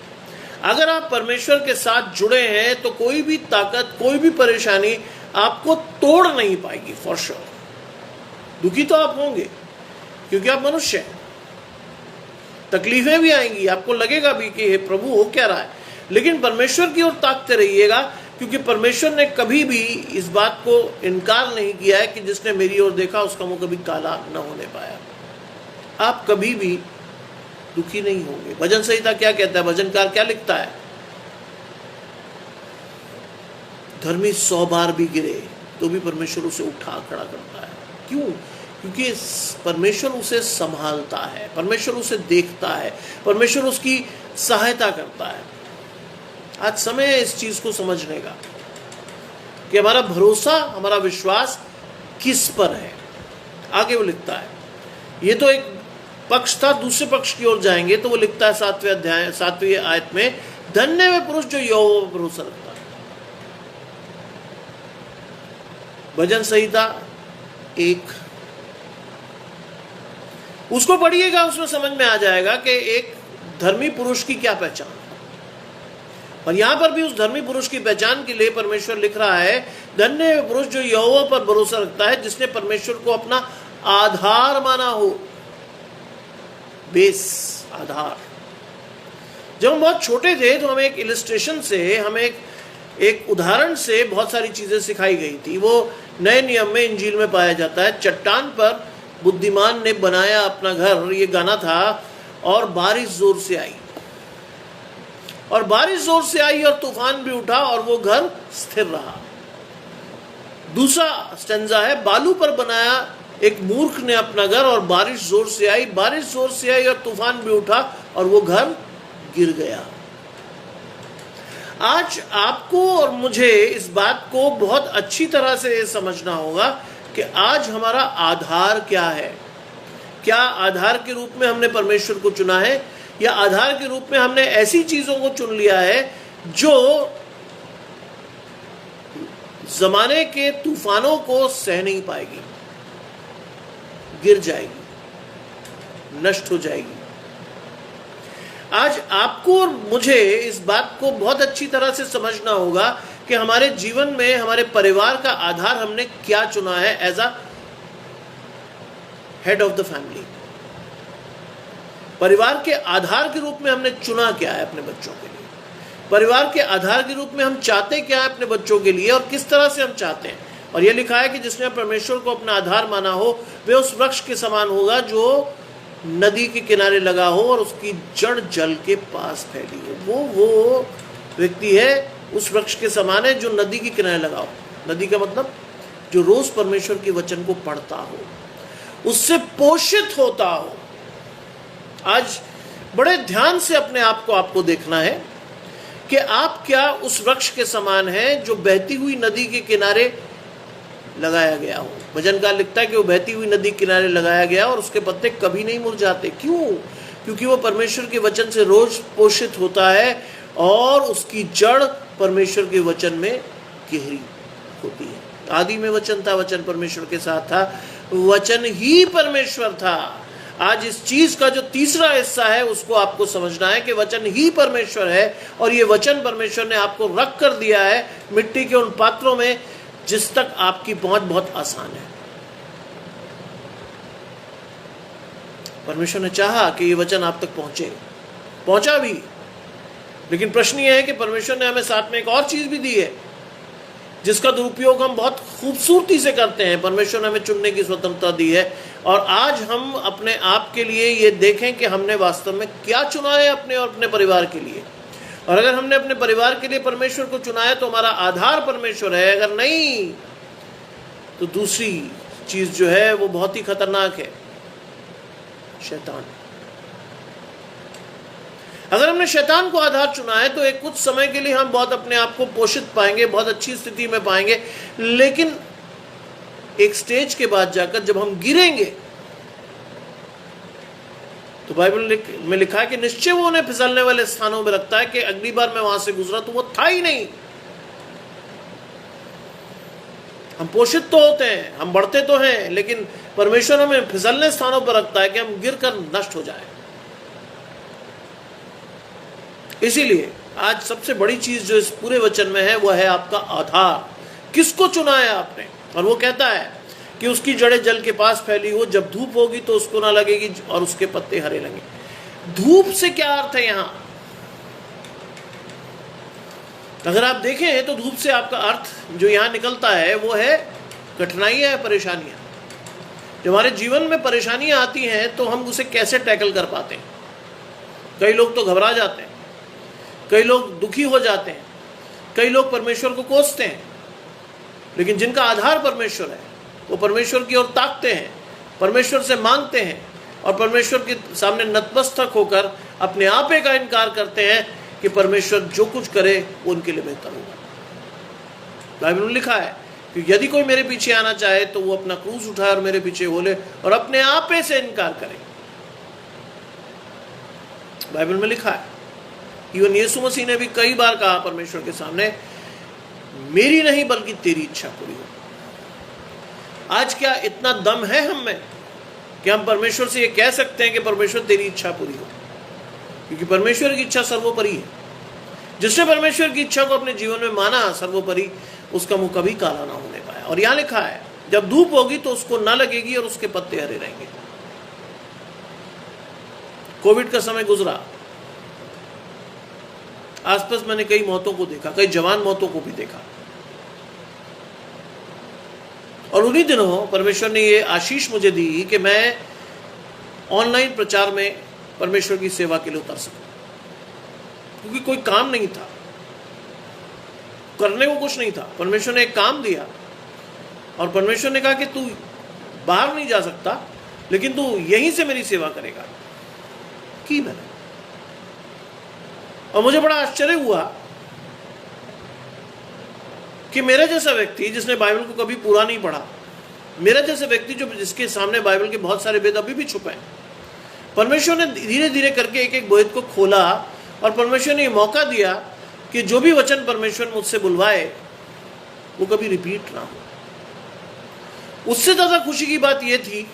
अगर आप परमेश्वर के साथ जुड़े हैं तो कोई भी ताकत, कोई भी परेशानी आपको तोड़ नहीं पाएगी, फॉर श्योर। दुखी तो आप होंगे क्योंकि आप मनुष्य हैं, तकलीफें भी आएंगी, आपको लगेगा भी कि हे प्रभु हो क्या रहा है, लेकिन परमेश्वर की ओर ताकते रहिएगा, क्योंकि परमेश्वर ने कभी भी इस बात को इनकार नहीं किया है कि जिसने मेरी ओर देखा उसका मुंह कभी काला न होने पाया। आप कभी भी दुखी नहीं होंगे। भजन संहिता क्या कहता है, भजनकार क्या लिखता है, धर्मी 100 बार भी गिरे तो भी परमेश्वर उसे उठा खड़ा करता है। क्यों? क्योंकि परमेश्वर उसे संभालता है, परमेश्वर उसे देखता है, परमेश्वर उसकी सहायता करता है। आज समय है इस चीज को समझने का कि हमारा भरोसा, हमारा विश्वास किस पर है। आगे वो लिखता है, ये तो एक पक्ष था, दूसरे पक्ष की ओर जाएंगे तो वो लिखता है 7वें अध्याय 7वीं आयत में, धन्य वे पुरुष जो यहोवा पर भरोसा रखता है। भजन संहिता 1 उसको पढ़िएगा, उसमें समझ में आ जाएगा कि एक धर्मी पुरुष की क्या पहचान है। और यहां पर भी उस धर्मी पुरुष की पहचान के लिए परमेश्वर लिख रहा है, धन्य वे पुरुष जो यहोवा पर भरोसा रखता है, जिसने परमेश्वर को अपना आधार माना हो। बेस, आधार। जब हम बहुत छोटे थे तो हमें एक इलस्ट्रेशन से, हमें एक उदाहरण से बहुत सारी चीजें सिखाई गई थी। वो नए नियम में, इंजील में पाया जाता है। चट्टान पर बुद्धिमान ने बनाया अपना घर, ये गाना था। और बारिश जोर से आई, और बारिश जोर से आई और तूफान भी उठा और वो घर स्थिर रहा। दूसरा स्टेंजा है, बालू पर बनाया एक मूर्ख ने अपना घर, और बारिश जोर से आई, बारिश जोर से आई और तूफान भी उठा और वो घर गिर गया। आज आपको और मुझे इस बात को बहुत अच्छी तरह से समझना होगा कि आज हमारा आधार क्या है। क्या आधार के रूप में हमने परमेश्वर को चुना है, या आधार के रूप में हमने ऐसी चीजों को चुन लिया है जो जमाने के तूफानों को सह नहीं पाएगी, गिर जाएगी, नष्ट हो जाएगी। आज आपको और मुझे इस बात को बहुत अच्छी तरह से समझना होगा कि हमारे जीवन में हमारे परिवार का आधार हमने क्या चुना है as a head of the family. परिवार के आधार के रूप में हमने चुना क्या है अपने बच्चों के लिए, परिवार के आधार के रूप में हम चाहते क्या है अपने बच्चों के लिए, और किस तरह से हम चाहते हैं। और यह लिखा है कि जिसने परमेश्वर को अपना आधार माना हो वह उस वृक्ष के समान होगा जो नदी के किनारे लगा हो और उसकी जड़ जल के पास फैली हो। वो व्यक्ति है, उस वृक्ष के समान है जो नदी के किनारे लगा हो। नदी का मतलब जो रोज परमेश्वर के वचन को पढ़ता हो, उससे पोषित होता हो। आज बड़े ध्यान से अपने आप को आपको देखना है कि आप क्या उस वृक्ष के समान हैं जो बहती हुई नदी के किनारे लगाया गया हो। भजनकार लिखता है कि वो बहती हुई नदी किनारे लगाया गया और उसके पत्ते कभी नहीं मुरझाते। क्यों? क्योंकि वो परमेश्वर के वचन से रोज पोषित होता है और उसकी जड़ परमेश्वर के वचन में गहरी होती है। आदि में वचन था, वचन परमेश्वर के साथ था, वचन ही परमेश्वर था। आज इस चीज का जो तीसरा हिस्सा है उसको आपको समझना है कि वचन ही परमेश्वर है, और ये वचन परमेश्वर ने आपको रख कर दिया है मिट्टी के उन पात्रों में जिस तक आपकी पहुंच बहुत आसान है। परमेश्वर ने चाहा कि ये वचन आप तक पहुंचे, पहुंचा भी। लेकिन प्रश्न ये है कि परमेश्वर ने हमें साथ में एक और चीज भी दी है जिसका दुरुपयोग हम बहुत खूबसूरती से करते हैं। परमेश्वर ने हमें चुनने की स्वतंत्रता दी है, और आज हम अपने आप के लिए ये देखें कि हमने वास्तव में क्या चुना है अपने और अपने परिवार के लिए। और अगर हमने अपने परिवार के लिए परमेश्वर को चुना है तो हमारा आधार परमेश्वर है। अगर नहीं तो दूसरी चीज जो है वो बहुत ही खतरनाक है, शैतान। अगर हमने शैतान को आधार चुना है तो एक कुछ समय के लिए हम बहुत अपने आप को पोषित पाएंगे, बहुत अच्छी स्थिति में पाएंगे, लेकिन एक स्टेज के बाद जाकर जब हम गिरेंगे तो बाइबल में लिखा है कि निश्चय वो उन्हें फिसलने वाले स्थानों में रखता है कि अगली बार मैं वहां से गुजरा तो वो था ही नहीं। हम पोषित तो होते हैं, हम बढ़ते तो हैं, लेकिन परमेश्वर हमें फिसलने स्थानों पर रखता है कि हम गिरकर नष्ट हो जाए। इसीलिए आज सबसे बड़ी चीज जो इस पूरे वचन में है वह है आपका आधार। किसको चुना है आपने? और वो कहता है कि उसकी जड़ें जल के पास फैली हो, जब धूप होगी तो उसको ना लगेगी और उसके पत्ते हरे लगेंगे। धूप से क्या अर्थ है यहां? अगर आप देखें तो धूप से आपका अर्थ जो यहां निकलता है वो है कठिनाइयां, परेशानियां। जब हमारे जीवन में परेशानियां आती हैं तो हम उसे कैसे टैकल कर पाते हैं? कई लोग तो घबरा जाते हैं, कई लोग दुखी हो जाते हैं, कई लोग परमेश्वर को कोसते हैं। लेकिन जिनका आधार परमेश्वर है वो परमेश्वर की ओर ताकते हैं, परमेश्वर से मांगते हैं और परमेश्वर के सामने नतमस्तक होकर अपने आपे का इनकार करते हैं कि परमेश्वर जो कुछ करे वो उनके लिए बेहतर होगा। बाइबल में लिखा है कि यदि कोई मेरे पीछे आना चाहे तो वो अपना क्रूस उठाए और मेरे पीछे हो ले और अपने आपे से इनकार करे। बाइबल में लिखा है, इवन यीशु मसीह ने भी कई बार कहा परमेश्वर के सामने, मेरी नहीं बल्कि तेरी इच्छा पूरी हो। आज क्या इतना दम है हम में कि हम परमेश्वर से ये कह सकते हैं कि परमेश्वर तेरी इच्छा पूरी हो? क्योंकि परमेश्वर की इच्छा सर्वोपरि है। जिसने परमेश्वर की इच्छा को अपने जीवन में माना सर्वोपरि, उसका मुंह कभी काला ना होने पाया। और यहां लिखा है जब धूप होगी तो उसको ना लगेगी और उसके पत्ते हरे रहेंगे। कोविड का समय गुजरा, आसपास मैंने कई मौतों को देखा, कई जवान मौतों को भी देखा। और उन्हीं दिनों परमेश्वर ने ये आशीष मुझे दी कि मैं ऑनलाइन प्रचार में परमेश्वर की सेवा के लिए उतर सकूं, क्योंकि कोई काम नहीं था, करने को कुछ नहीं था। परमेश्वर ने एक काम दिया और परमेश्वर ने कहा कि तू बाहर नहीं जा सकता, लेकिन तू यहीं से मेरी सेवा करेगा। की मैंने, और मुझे बड़ा आश्चर्य हुआ कि मेरा जैसा व्यक्ति जिसने बाइबल को कभी पूरा नहीं पढ़ा, मेरा जैसा व्यक्ति जो जिसके सामने बाइबल के बहुत सारे वेद अभी भी छुपे हैं, परमेश्वर ने धीरे धीरे करके एक एक वेद को खोला और परमेश्वर ने ये मौका दिया कि जो भी वचन परमेश्वर मुझसे बुलवाए वो कभी रिपीट ना हो। उससे ज्यादा खुशी की बात यह थी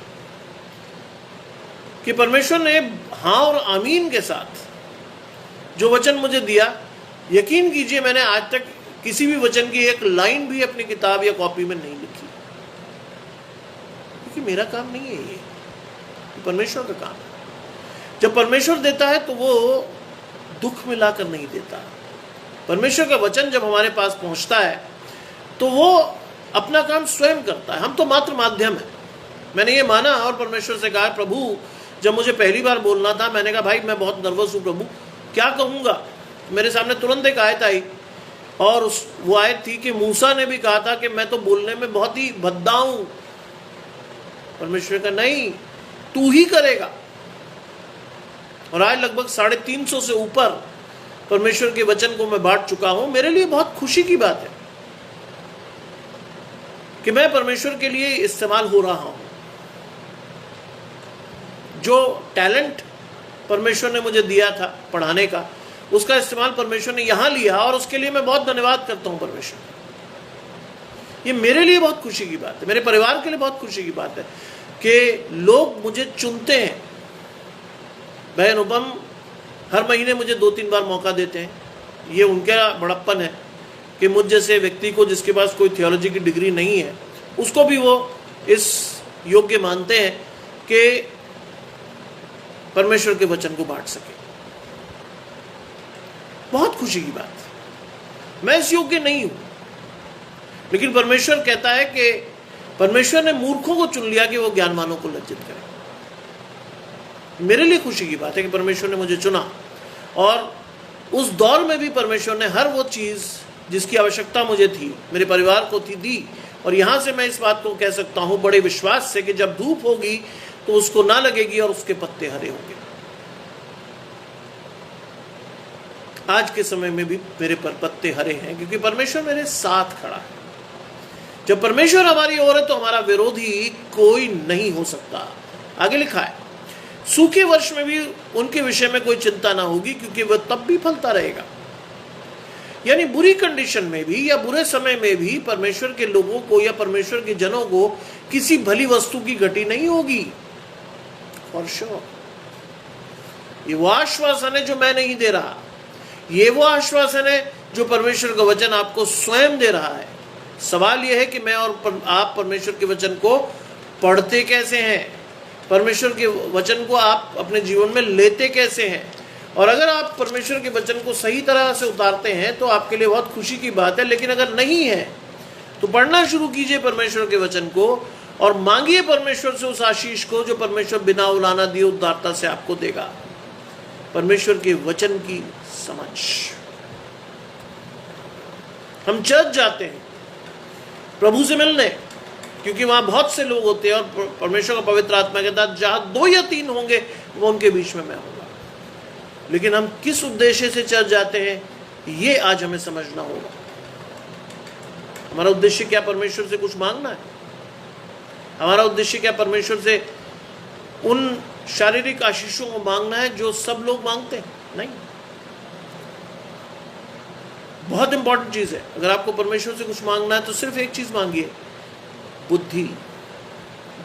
कि परमेश्वर ने हाँ और आमीन के साथ जो वचन मुझे दिया, यकीन कीजिए मैंने आज तक किसी भी वचन की एक लाइन भी अपनी किताब या कॉपी में नहीं लिखी, क्योंकि मेरा काम नहीं है, ये परमेश्वर का काम है। जब परमेश्वर देता है तो वो दुख में लाकर नहीं देता। परमेश्वर का वचन जब हमारे पास पहुंचता है तो वो अपना काम स्वयं करता है, हम तो मात्र माध्यम है। मैंने ये माना और परमेश्वर से कहा, प्रभु जब मुझे पहली बार बोलना था मैंने कहा भाई मैं बहुत नर्वस हूँ प्रभु, क्या कहूँगा। मेरे सामने तुरंत एक आयत आई और वो आयत थी कि मूसा ने भी कहा था कि मैं तो बोलने में बहुत ही भद्दा हूं। परमेश्वर का नहीं, तू ही करेगा। और आज लगभग 350 से ऊपर परमेश्वर के वचन को मैं बांट चुका हूं। मेरे लिए बहुत खुशी की बात है कि मैं परमेश्वर के लिए इस्तेमाल हो रहा हूं। जो टैलेंट परमेश्वर ने मुझे दिया था पढ़ाने का, उसका इस्तेमाल परमेश्वर ने यहां लिया और उसके लिए मैं बहुत धन्यवाद करता हूं परमेश्वर। ये मेरे लिए बहुत खुशी की बात है, मेरे परिवार के लिए बहुत खुशी की बात है कि लोग मुझे चुनते हैं। भाई अनुपम हर महीने मुझे 2-3 बार मौका देते हैं। ये उनका बड़प्पन है कि मुझ जैसे व्यक्ति को जिसके पास कोई थियोलॉजी की डिग्री नहीं है, उसको भी वो इस योग्य मानते हैं कि परमेश्वर के वचन को बांट सके। बहुत खुशी की बात। मैं इस योग्य नहीं हूं, लेकिन परमेश्वर कहता है कि परमेश्वर ने मूर्खों को चुन लिया कि वो ज्ञानवानों को लज्जित करें। मेरे लिए खुशी की बात है कि परमेश्वर ने मुझे चुना और उस दौर में भी परमेश्वर ने हर वो चीज जिसकी आवश्यकता मुझे थी, मेरे परिवार को थी, दी। और यहां से मैं इस बात को कह सकता हूं बड़े विश्वास से कि जब धूप होगी तो उसको ना लगेगी और उसके पत्ते हरे होंगे। आज के समय में भी मेरे पर पत्ते हरे हैं क्योंकि परमेश्वर मेरे साथ खड़ा है। जब परमेश्वर हमारी ओर है तो हमारा विरोधी कोई नहीं हो सकता। आगे लिखा है, सूखे वर्ष में भी उनके विषय में कोई चिंता ना होगी क्योंकि वह तब भी फलता रहेगा। यानी बुरी कंडीशन में भी या बुरे समय में भी परमेश्वर के लोगों को या परमेश्वर के जनों को किसी भली वस्तु की घटी नहीं होगी। फॉर श्योर, ये वो आश्वासन है जो मैं नहीं दे रहा, ये वो आश्वासन है जो परमेश्वर का वचन आपको स्वयं दे रहा है। सवाल यह है कि मैं और आप परमेश्वर के वचन को पढ़ते कैसे हैं, परमेश्वर के वचन को आप अपने जीवन में लेते कैसे हैं। और अगर आप परमेश्वर के वचन को सही तरह से उतारते हैं तो आपके लिए बहुत खुशी की बात है, लेकिन अगर नहीं है तो पढ़ना शुरू कीजिए परमेश्वर के वचन को और मांगिए परमेश्वर से उस आशीष को जो परमेश्वर बिना उलाना दिए उदारता से आपको देगा। परमेश्वर के वचन की समझ। हम चर्च जाते हैं प्रभु से मिलने, क्योंकि वहां बहुत से लोग होते हैं और परमेश्वर का पवित्र आत्मा कहता है जहां 2 या 3 होंगे वो उनके बीच में मैं होगा। लेकिन हम किस उद्देश्य से चर्च जाते हैं ये आज हमें समझना होगा। हमारा उद्देश्य क्या परमेश्वर से कुछ मांगना है? हमारा उद्देश्य क्या परमेश्वर से उन शारीरिक आशीषों को मांगना है जो सब लोग मांगते हैं? नहीं। बहुत इंपॉर्टेंट चीज है, अगर आपको परमेश्वर से कुछ मांगना है तो सिर्फ एक चीज मांगिए, बुद्धि,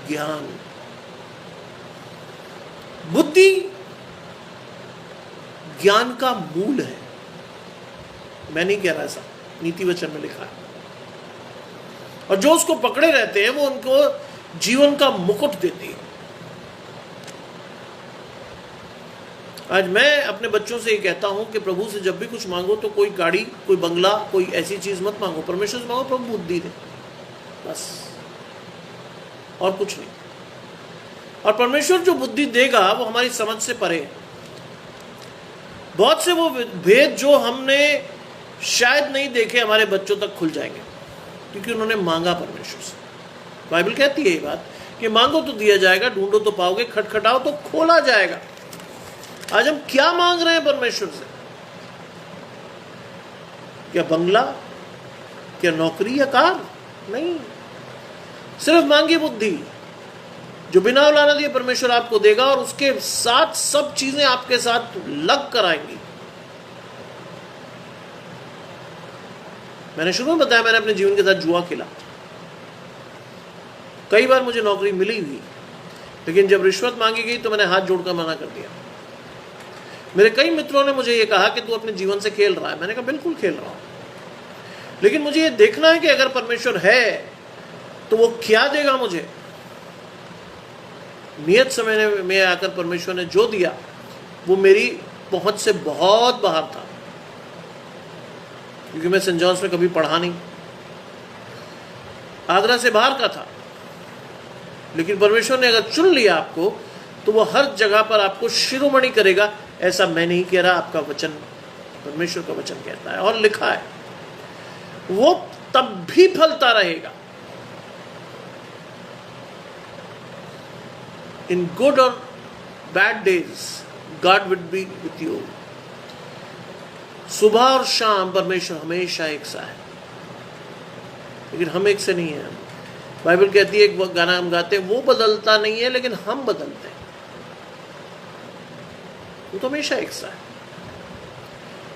ज्ञान। बुद्धि ज्ञान का मूल है। मैं नहीं कह रहा ऐसा, नीति वचन में लिखा है। और जो उसको पकड़े रहते हैं वो उनको जीवन का मुकुट देती है। आज मैं अपने बच्चों से ये कहता हूं कि प्रभु से जब भी कुछ मांगो तो कोई गाड़ी, कोई बंगला, कोई ऐसी चीज मत मांगो। परमेश्वर से मांगो प्रभु बुद्धि दे, बस, और कुछ नहीं। और परमेश्वर जो बुद्धि देगा वो हमारी समझ से परे है। बहुत से वो भेद जो हमने शायद नहीं देखे हमारे बच्चों तक खुल जाएंगे, क्योंकि उन्होंने मांगा परमेश्वर से। बाइबल कहती है ये बात कि मांगो तो दिया जाएगा, ढूंढो तो पाओगे, खटखटाओ तो खोला जाएगा। आज हम क्या मांग रहे हैं परमेश्वर से? क्या बंगला, क्या नौकरी या कार? नहीं, सिर्फ मांगी बुद्धि जो बिना औलाना दिए परमेश्वर आपको देगा, और उसके साथ सब चीजें आपके साथ लग कर आएंगी। मैंने शुरू में बताया मैंने अपने जीवन के साथ जुआ खेला। कई बार मुझे नौकरी मिली हुई, लेकिन जब रिश्वत मांगी गई तो मैंने हाथ जोड़कर मना कर दिया। मेरे कई मित्रों ने मुझे ये कहा कि तू अपने जीवन से खेल रहा है। मैंने कहा बिल्कुल खेल रहा हूं, लेकिन मुझे ये देखना है कि अगर परमेश्वर है तो वो क्या देगा मुझे। नियत समय में आकर परमेश्वर ने जो दिया वो मेरी पहुंच से बहुत बाहर था, क्योंकि मैं सेंट जॉन्स में कभी पढ़ा नहीं, आगरा से बाहर का था। लेकिन परमेश्वर ने अगर चुन लिया आपको तो वो हर जगह पर आपको शिरोमणि करेगा। ऐसा मैं नहीं कह रहा, आपका वचन, परमेश्वर का वचन कहता है और लिखा है। वो तब भी फलता रहेगा। इन गुड और bad days God will be with you. सुबह और शाम परमेश्वर हमेशा एक सा है, लेकिन हम एक से नहीं है। बाइबल कहती है, एक गाना हम गाते हैं, वो बदलता नहीं है लेकिन हम बदलते हैं। वो तो हमेशा एक सा है,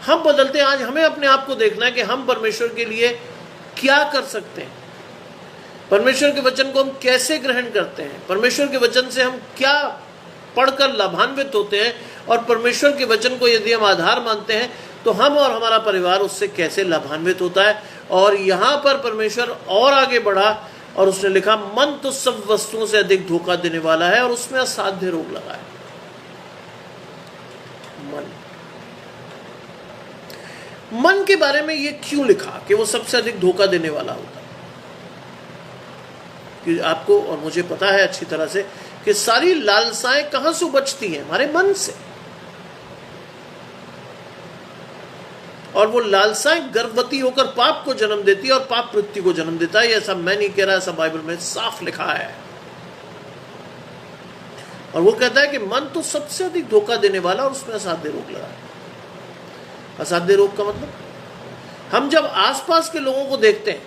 हम बदलते हैं। आज हमें अपने आप को देखना है कि हम परमेश्वर के लिए क्या कर सकते हैं, परमेश्वर के वचन को हम कैसे ग्रहण करते हैं, परमेश्वर के वचन से हम क्या पढ़कर लाभान्वित होते हैं, और परमेश्वर के वचन को यदि हम आधार मानते हैं तो हम और हमारा परिवार उससे कैसे लाभान्वित होता है। और यहाँ पर परमेश्वर और आगे बढ़ा और उसने लिखा, मन तो सब वस्तुओं से अधिक धोखा देने वाला है और उसमें असाध्य रोग लगा है। मन के बारे में ये क्यों लिखा कि वो सबसे अधिक धोखा देने वाला होता है? कि आपको और मुझे पता है अच्छी तरह से कि सारी लालसाएं कहां से बचती हैं? हमारे मन से। और वो लालसाएं गर्भवती होकर पाप को जन्म देती है और पाप मृत्यु को जन्म देता है। ऐसा मैं नहीं कह रहा, ऐसा बाइबल में साफ लिखा है। और वो कहता है कि मन तो सबसे अधिक धोखा देने वाला और उसमें असाध्य रोग लगा है। असाध्य रोग का मतलब, हम जब आसपास के लोगों को देखते हैं,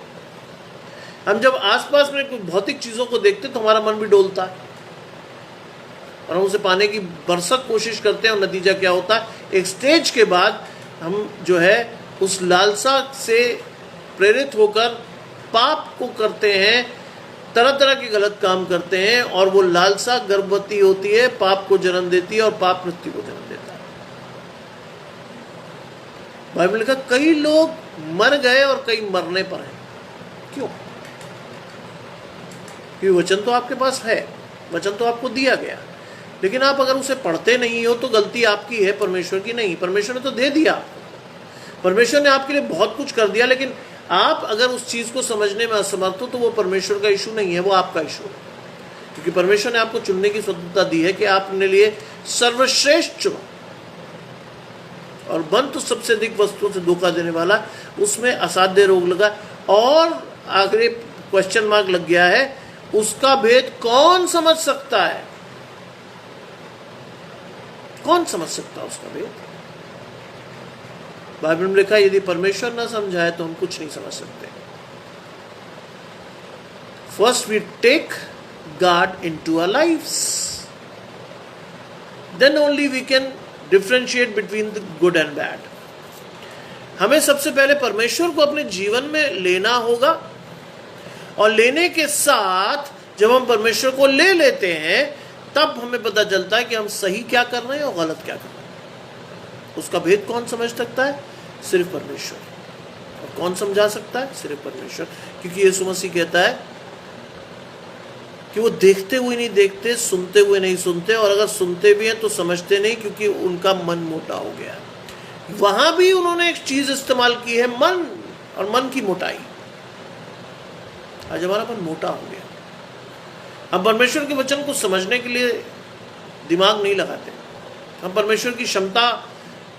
हम जब आसपास में कुछ भौतिक चीजों को देखते हैं तो हमारा मन भी डोलता है और हम उसे पाने की भरसक कोशिश करते हैं। और नतीजा क्या होता है? एक स्टेज के बाद हम जो है उस लालसा से प्रेरित होकर पाप को करते हैं, तरह तरह के गलत काम करते हैं, और वो लालसा गर्भवती होती है, पाप को जन्म देती है और पाप मृत्यु को जन्म देता है। बाइबल लिखा कई लोग मर गए और कई मरने पर हैं। क्यों? क्योंकि वचन तो आपके पास है, वचन तो आपको दिया गया, लेकिन आप अगर उसे पढ़ते नहीं हो तो गलती आपकी है, परमेश्वर की नहीं। परमेश्वर ने तो दे दिया आपको, परमेश्वर ने आपके लिए बहुत कुछ कर दिया, लेकिन आप अगर उस चीज को समझने में असमर्थ हो तो वो परमेश्वर का इशू नहीं है, वो आपका इशू है। क्योंकि परमेश्वर ने आपको चुनने की स्वतंत्रता दी है कि आप अपने लिए सर्वश्रेष्ठ चुनो। और मन तो सबसे अधिक वस्तुओं से धोखा देने वाला, उसमें असाध्य रोग लगा और आखिरी क्वेश्चन मार्क लग गया है, उसका भेद कौन समझ सकता है? कौन समझ सकता है उसका भेद? बाइबल में लिखा है यदि परमेश्वर ना समझाए तो हम कुछ नहीं समझ सकते। First we take God into our lives, then only we can differentiate between the good and bad. हमें सबसे पहले परमेश्वर को अपने जीवन में लेना होगा, और लेने के साथ जब हम परमेश्वर को ले लेते हैं तब हमें पता चलता है कि हम सही क्या कर रहे हैं और गलत क्या कर रहे हैं। उसका भेद कौन समझ सकता है? सिर्फ परमेश्वर। और कौन समझा सकता है? सिर्फ परमेश्वर। क्योंकि यीशु मसीह कहता है कि वो देखते हुए नहीं देखते, सुनते हुए नहीं सुनते, और अगर सुनते भी हैं तो समझते नहीं, क्योंकि उनका मन मोटा हो गया। वहां भी उन्होंने एक चीज इस्तेमाल की है, मन, और मन की मोटाई। आज हमारा मन मोटा हो गया। हम परमेश्वर के वचन को समझने के लिए दिमाग नहीं लगाते, हम परमेश्वर की क्षमता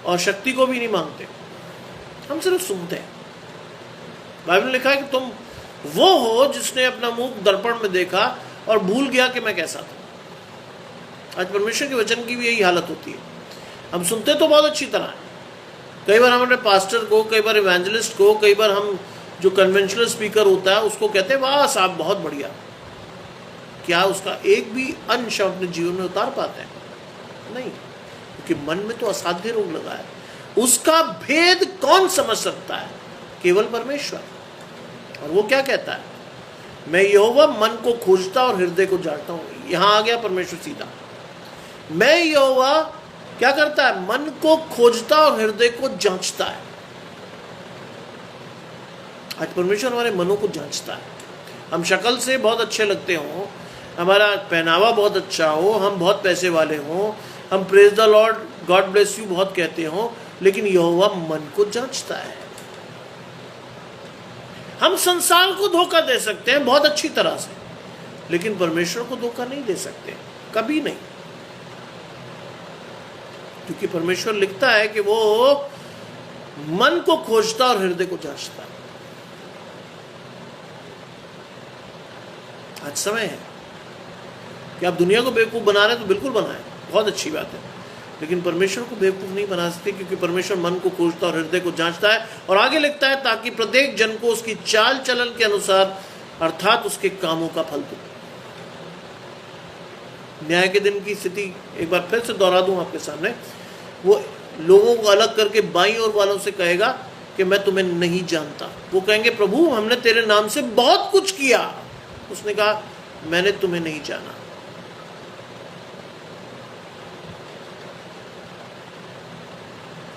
और शक्ति को भी नहीं मांगते, हम सिर्फ सुनते हैं। बाइबल में लिखा है कि तुम वो हो जिसने अपना मुंह दर्पण में देखा और भूल गया कि मैं कैसा था। आज परमेश्वर के वचन की भी यही हालत होती है। हम सुनते तो बहुत अच्छी तरह है, कई बार हम अपने पास्टर को, कई बार इवेंजलिस्ट को, कई बार हम जो कन्वेंशनल स्पीकर होता है उसको कहते हैं वाह साहब बहुत बढ़िया। क्या उसका एक भी अंश अपने जीवन में उतार पाते हैं? नहीं, क्योंकि मन में तो असाध्य रोग लगा है। उसका भेद कौन समझ सकता है? केवल परमेश्वर। और वो क्या कहता है? मैं यहोवा मन को खोजता और हृदय को जानता हूं। यहां आ गया परमेश्वर सीधा। मैं यहोवा क्या करता है? मन को खोजता और हृदय को जांचता है। आज परमेश्वर हमारे मनों को जांचता है। हम शक्ल से बहुत अच्छे लगते हों, हमारा पहनावा बहुत अच्छा हो, हम बहुत पैसे वाले हों, हम praise the Lord, God bless you बहुत कहते हों, लेकिन यहोवा मन को जांचता है। हम संसार को धोखा दे सकते हैं बहुत अच्छी तरह से, लेकिन परमेश्वर को धोखा नहीं दे सकते, कभी नहीं। क्योंकि परमेश्वर लिखता है कि वो मन को खोजता और हृदय को जांचता है। आज समय है कि आप दुनिया को बेवकूफ बना रहे हैं तो बिल्कुल बनाएं, बहुत अच्छी बात है, लेकिन परमेश्वर को बेवकूफ नहीं बना सकते, क्योंकि परमेश्वर मन को खोजता और हृदय को जांचता है। और आगे लिखता है ताकि प्रत्येक जन को उसकी चाल चलन के अनुसार अर्थात उसके कामों का फल दे। न्याय के दिन की स्थिति एक बार फिर से दोहरा दूं आपके सामने। वो लोगों को अलग करके बाईं ओर वालों से कहेगा कि मैं तुम्हें नहीं जानता। वो कहेंगे प्रभु हमने तेरे नाम से बहुत कुछ किया। उसने कहा मैंने तुम्हें नहीं जाना।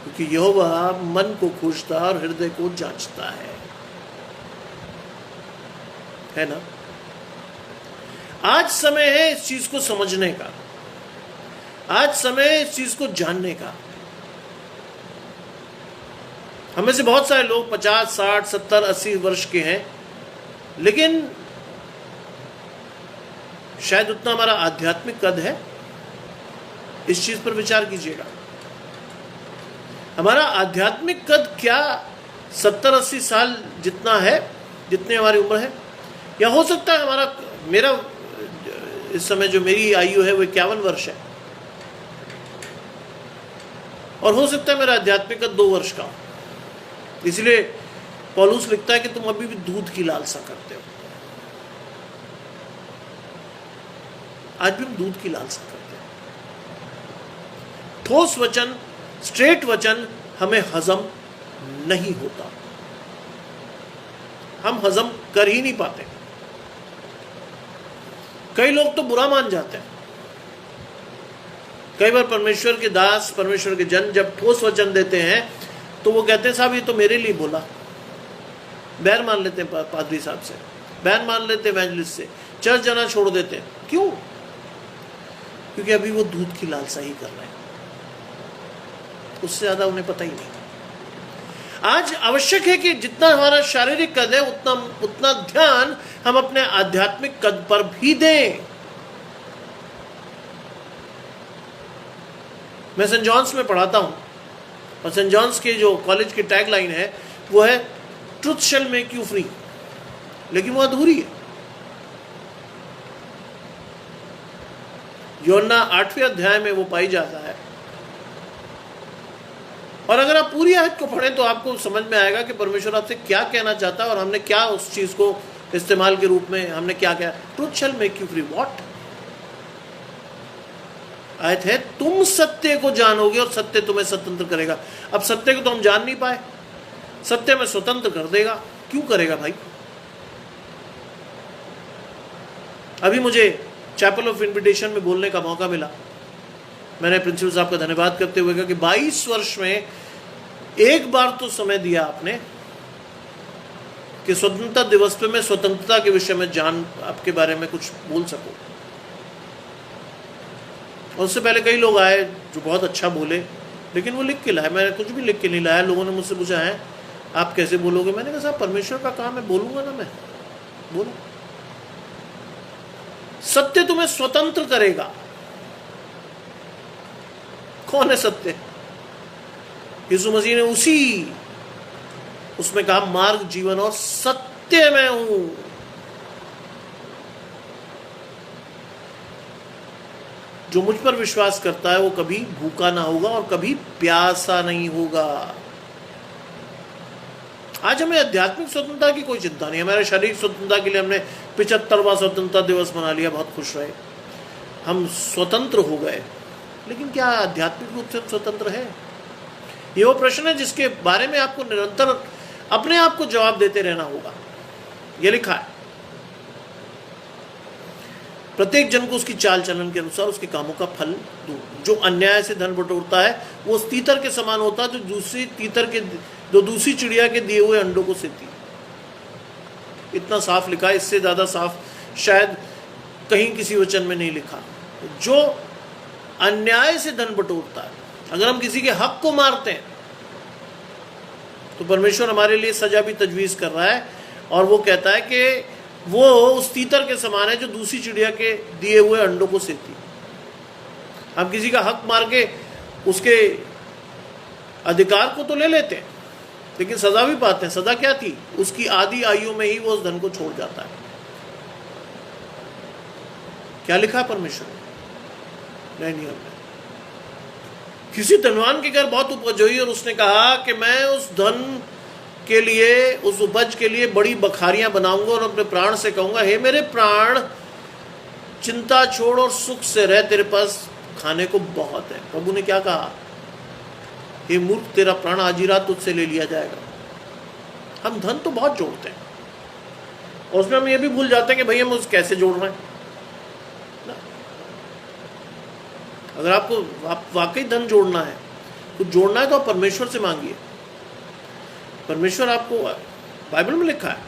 क्योंकि यहोवा मन को खोजता और हृदय को जांचता है ना। आज समय है इस चीज को समझने का, आज समय है इस चीज को जानने का। हमें से बहुत सारे लोग 50, 60, 70, 80 वर्ष के हैं, लेकिन शायद उतना हमारा आध्यात्मिक कद है। इस चीज पर विचार कीजिएगा। हमारा आध्यात्मिक कद क्या 70-80 साल जितना है, जितनी हमारी उम्र है? या हो सकता है मेरा इस समय जो मेरी आयु है वो 51 वर्ष है, और हो सकता है मेरा आध्यात्मिक कद 2 वर्ष का हो। इसलिए पौलुस लिखता है कि तुम अभी भी दूध की लालसा करते हो। आज भी हम दूध की लालसा करते हैं। ठोस वचन, स्ट्रेट वचन हमें हजम नहीं होता, हम हजम कर ही नहीं पाते। कई लोग तो बुरा मान जाते हैं। कई बार परमेश्वर के दास, परमेश्वर के जन जब ठोस वचन देते हैं तो वो कहते हैं साहब ये तो मेरे लिए बोला, बैन मान लेते हैं पादरी साहब से, बैन मान लेते हैं एवेंजलिस्ट से, चर्च जाना छोड़ देते हैं। क्यों? क्योंकि अभी वो दूध की लालसा ही कर रहे हैं, उससे ज्यादा उन्हें पता ही नहीं। आज आवश्यक है कि जितना हमारा शारीरिक कद है उतना ध्यान हम अपने आध्यात्मिक कद पर भी दें। मैं सेंट जॉन्स में पढ़ाता हूं और सेंट जॉन्स के जो कॉलेज की टैगलाइन है वो है truth shell make you free, लेकिन वो अधूरी है। यूहन्ना 8वें अध्याय में वो पाई जाता है, और अगर आप पूरी आयत को पढ़ें तो आपको समझ में आएगा कि परमेश्वर आपसे क्या कहना चाहता है और हमने क्या उस चीज को इस्तेमाल के रूप में हमने क्या किया। Truth shell make you free, what? आयत है तुम सत्य को जानोगे और सत्य तुम्हें स्वतंत्र करेगा। अब सत्य को तो हम जान नहीं पाए, सत्य में स्वतंत्र कर देगा। क्यों करेगा भाई? अभी मुझे चैपल ऑफ इन्विटेशन में बोलने का मौका मिला। मैंने प्रिंसिपल साहब का धन्यवाद करते हुए कहा कि 22 वर्ष में एक बार तो समय दिया आपने कि स्वतंत्रता दिवस पे मैं स्वतंत्रता के विषय में जान आपके बारे में कुछ बोल सकूं। और उससे पहले कई लोग आए जो बहुत अच्छा बोले, लेकिन वो लिख के लाए, मैंने कुछ भी लिख के नहीं लाया। लोगों ने मुझसे पूछा है आप कैसे बोलोगे? मैंने कहा साहब परमेश्वर का काम है, बोलूंगा ना मैं, बोलो। सत्य तुम्हें स्वतंत्र करेगा। कौन है सत्य? यीशु मसीह ने उसमें कहा मार्ग, जीवन और सत्य मैं हूं। जो मुझ पर विश्वास करता है वो कभी भूखा ना होगा और कभी प्यासा नहीं होगा। आज हमें आध्यात्मिक स्वतंत्रता की कोई चिंता नहीं। हमारे शारीरिक स्वतंत्रता के लिए हमने 75वां स्वतंत्रता दिवस मना लिया, बहुत खुश रहे, हम स्वतंत्र हो गए। लेकिन क्या आध्यात्मिक रूप से स्वतंत्र है? ये वो प्रश्न है जिसके बारे में आपको निरंतर अपने आप को जवाब देते रहना होगा। ये लिखा है प्रत्येक जन को उसकी चाल चलन के अनुसार उसके कामों का फल दो। जो अन्याय से धन बटोरता है वो उस तीतर के समान होता है जो दूसरी चिड़िया के दिए हुए अंडों को सेती। इतना साफ लिखा है, इससे ज्यादा साफ शायद कहीं किसी वचन में नहीं लिखा। जो अन्याय से धन बटोरता है, अगर हम किसी के हक को मारते हैं तो परमेश्वर हमारे लिए सजा भी तजवीज कर रहा है, और वो कहता है कि वो उस तीतर के समान है जो दूसरी चिड़िया के दिए हुए अंडों को सेती। हम किसी का हक मार के उसके अधिकार को तो ले लेते हैं, लेकिन सजा भी पाते हैं। सजा क्या थी? उसकी आधी आयु में ही वो उस धन को छोड़ जाता है। क्या लिखा है परमेश्वर ने? नहीं नियम में किसी धनवान के घर बहुत उपज हुई और उसने कहा कि मैं उस धन के लिए, उस उपज के लिए बड़ी बखारियां बनाऊंगा और अपने प्राण से कहूंगा हे मेरे प्राण, चिंता छोड़ और सुख से रह, तेरे पास खाने को बहुत है। प्रभु ने क्या कहा? हे मूर्ख, तेरा प्राण आज ही रात तुझसे ले लिया जाएगा। हम धन तो बहुत जोड़ते हैं और उसमें हम ये भी भूल जाते हैं कि भाई हम उस कैसे जोड़ रहे हैं। अगर आपको वाकई धन जोड़ना है, कुछ जोड़ना है, तो आप परमेश्वर से मांगिए। परमेश्वर आपको, बाइबल में लिखा है,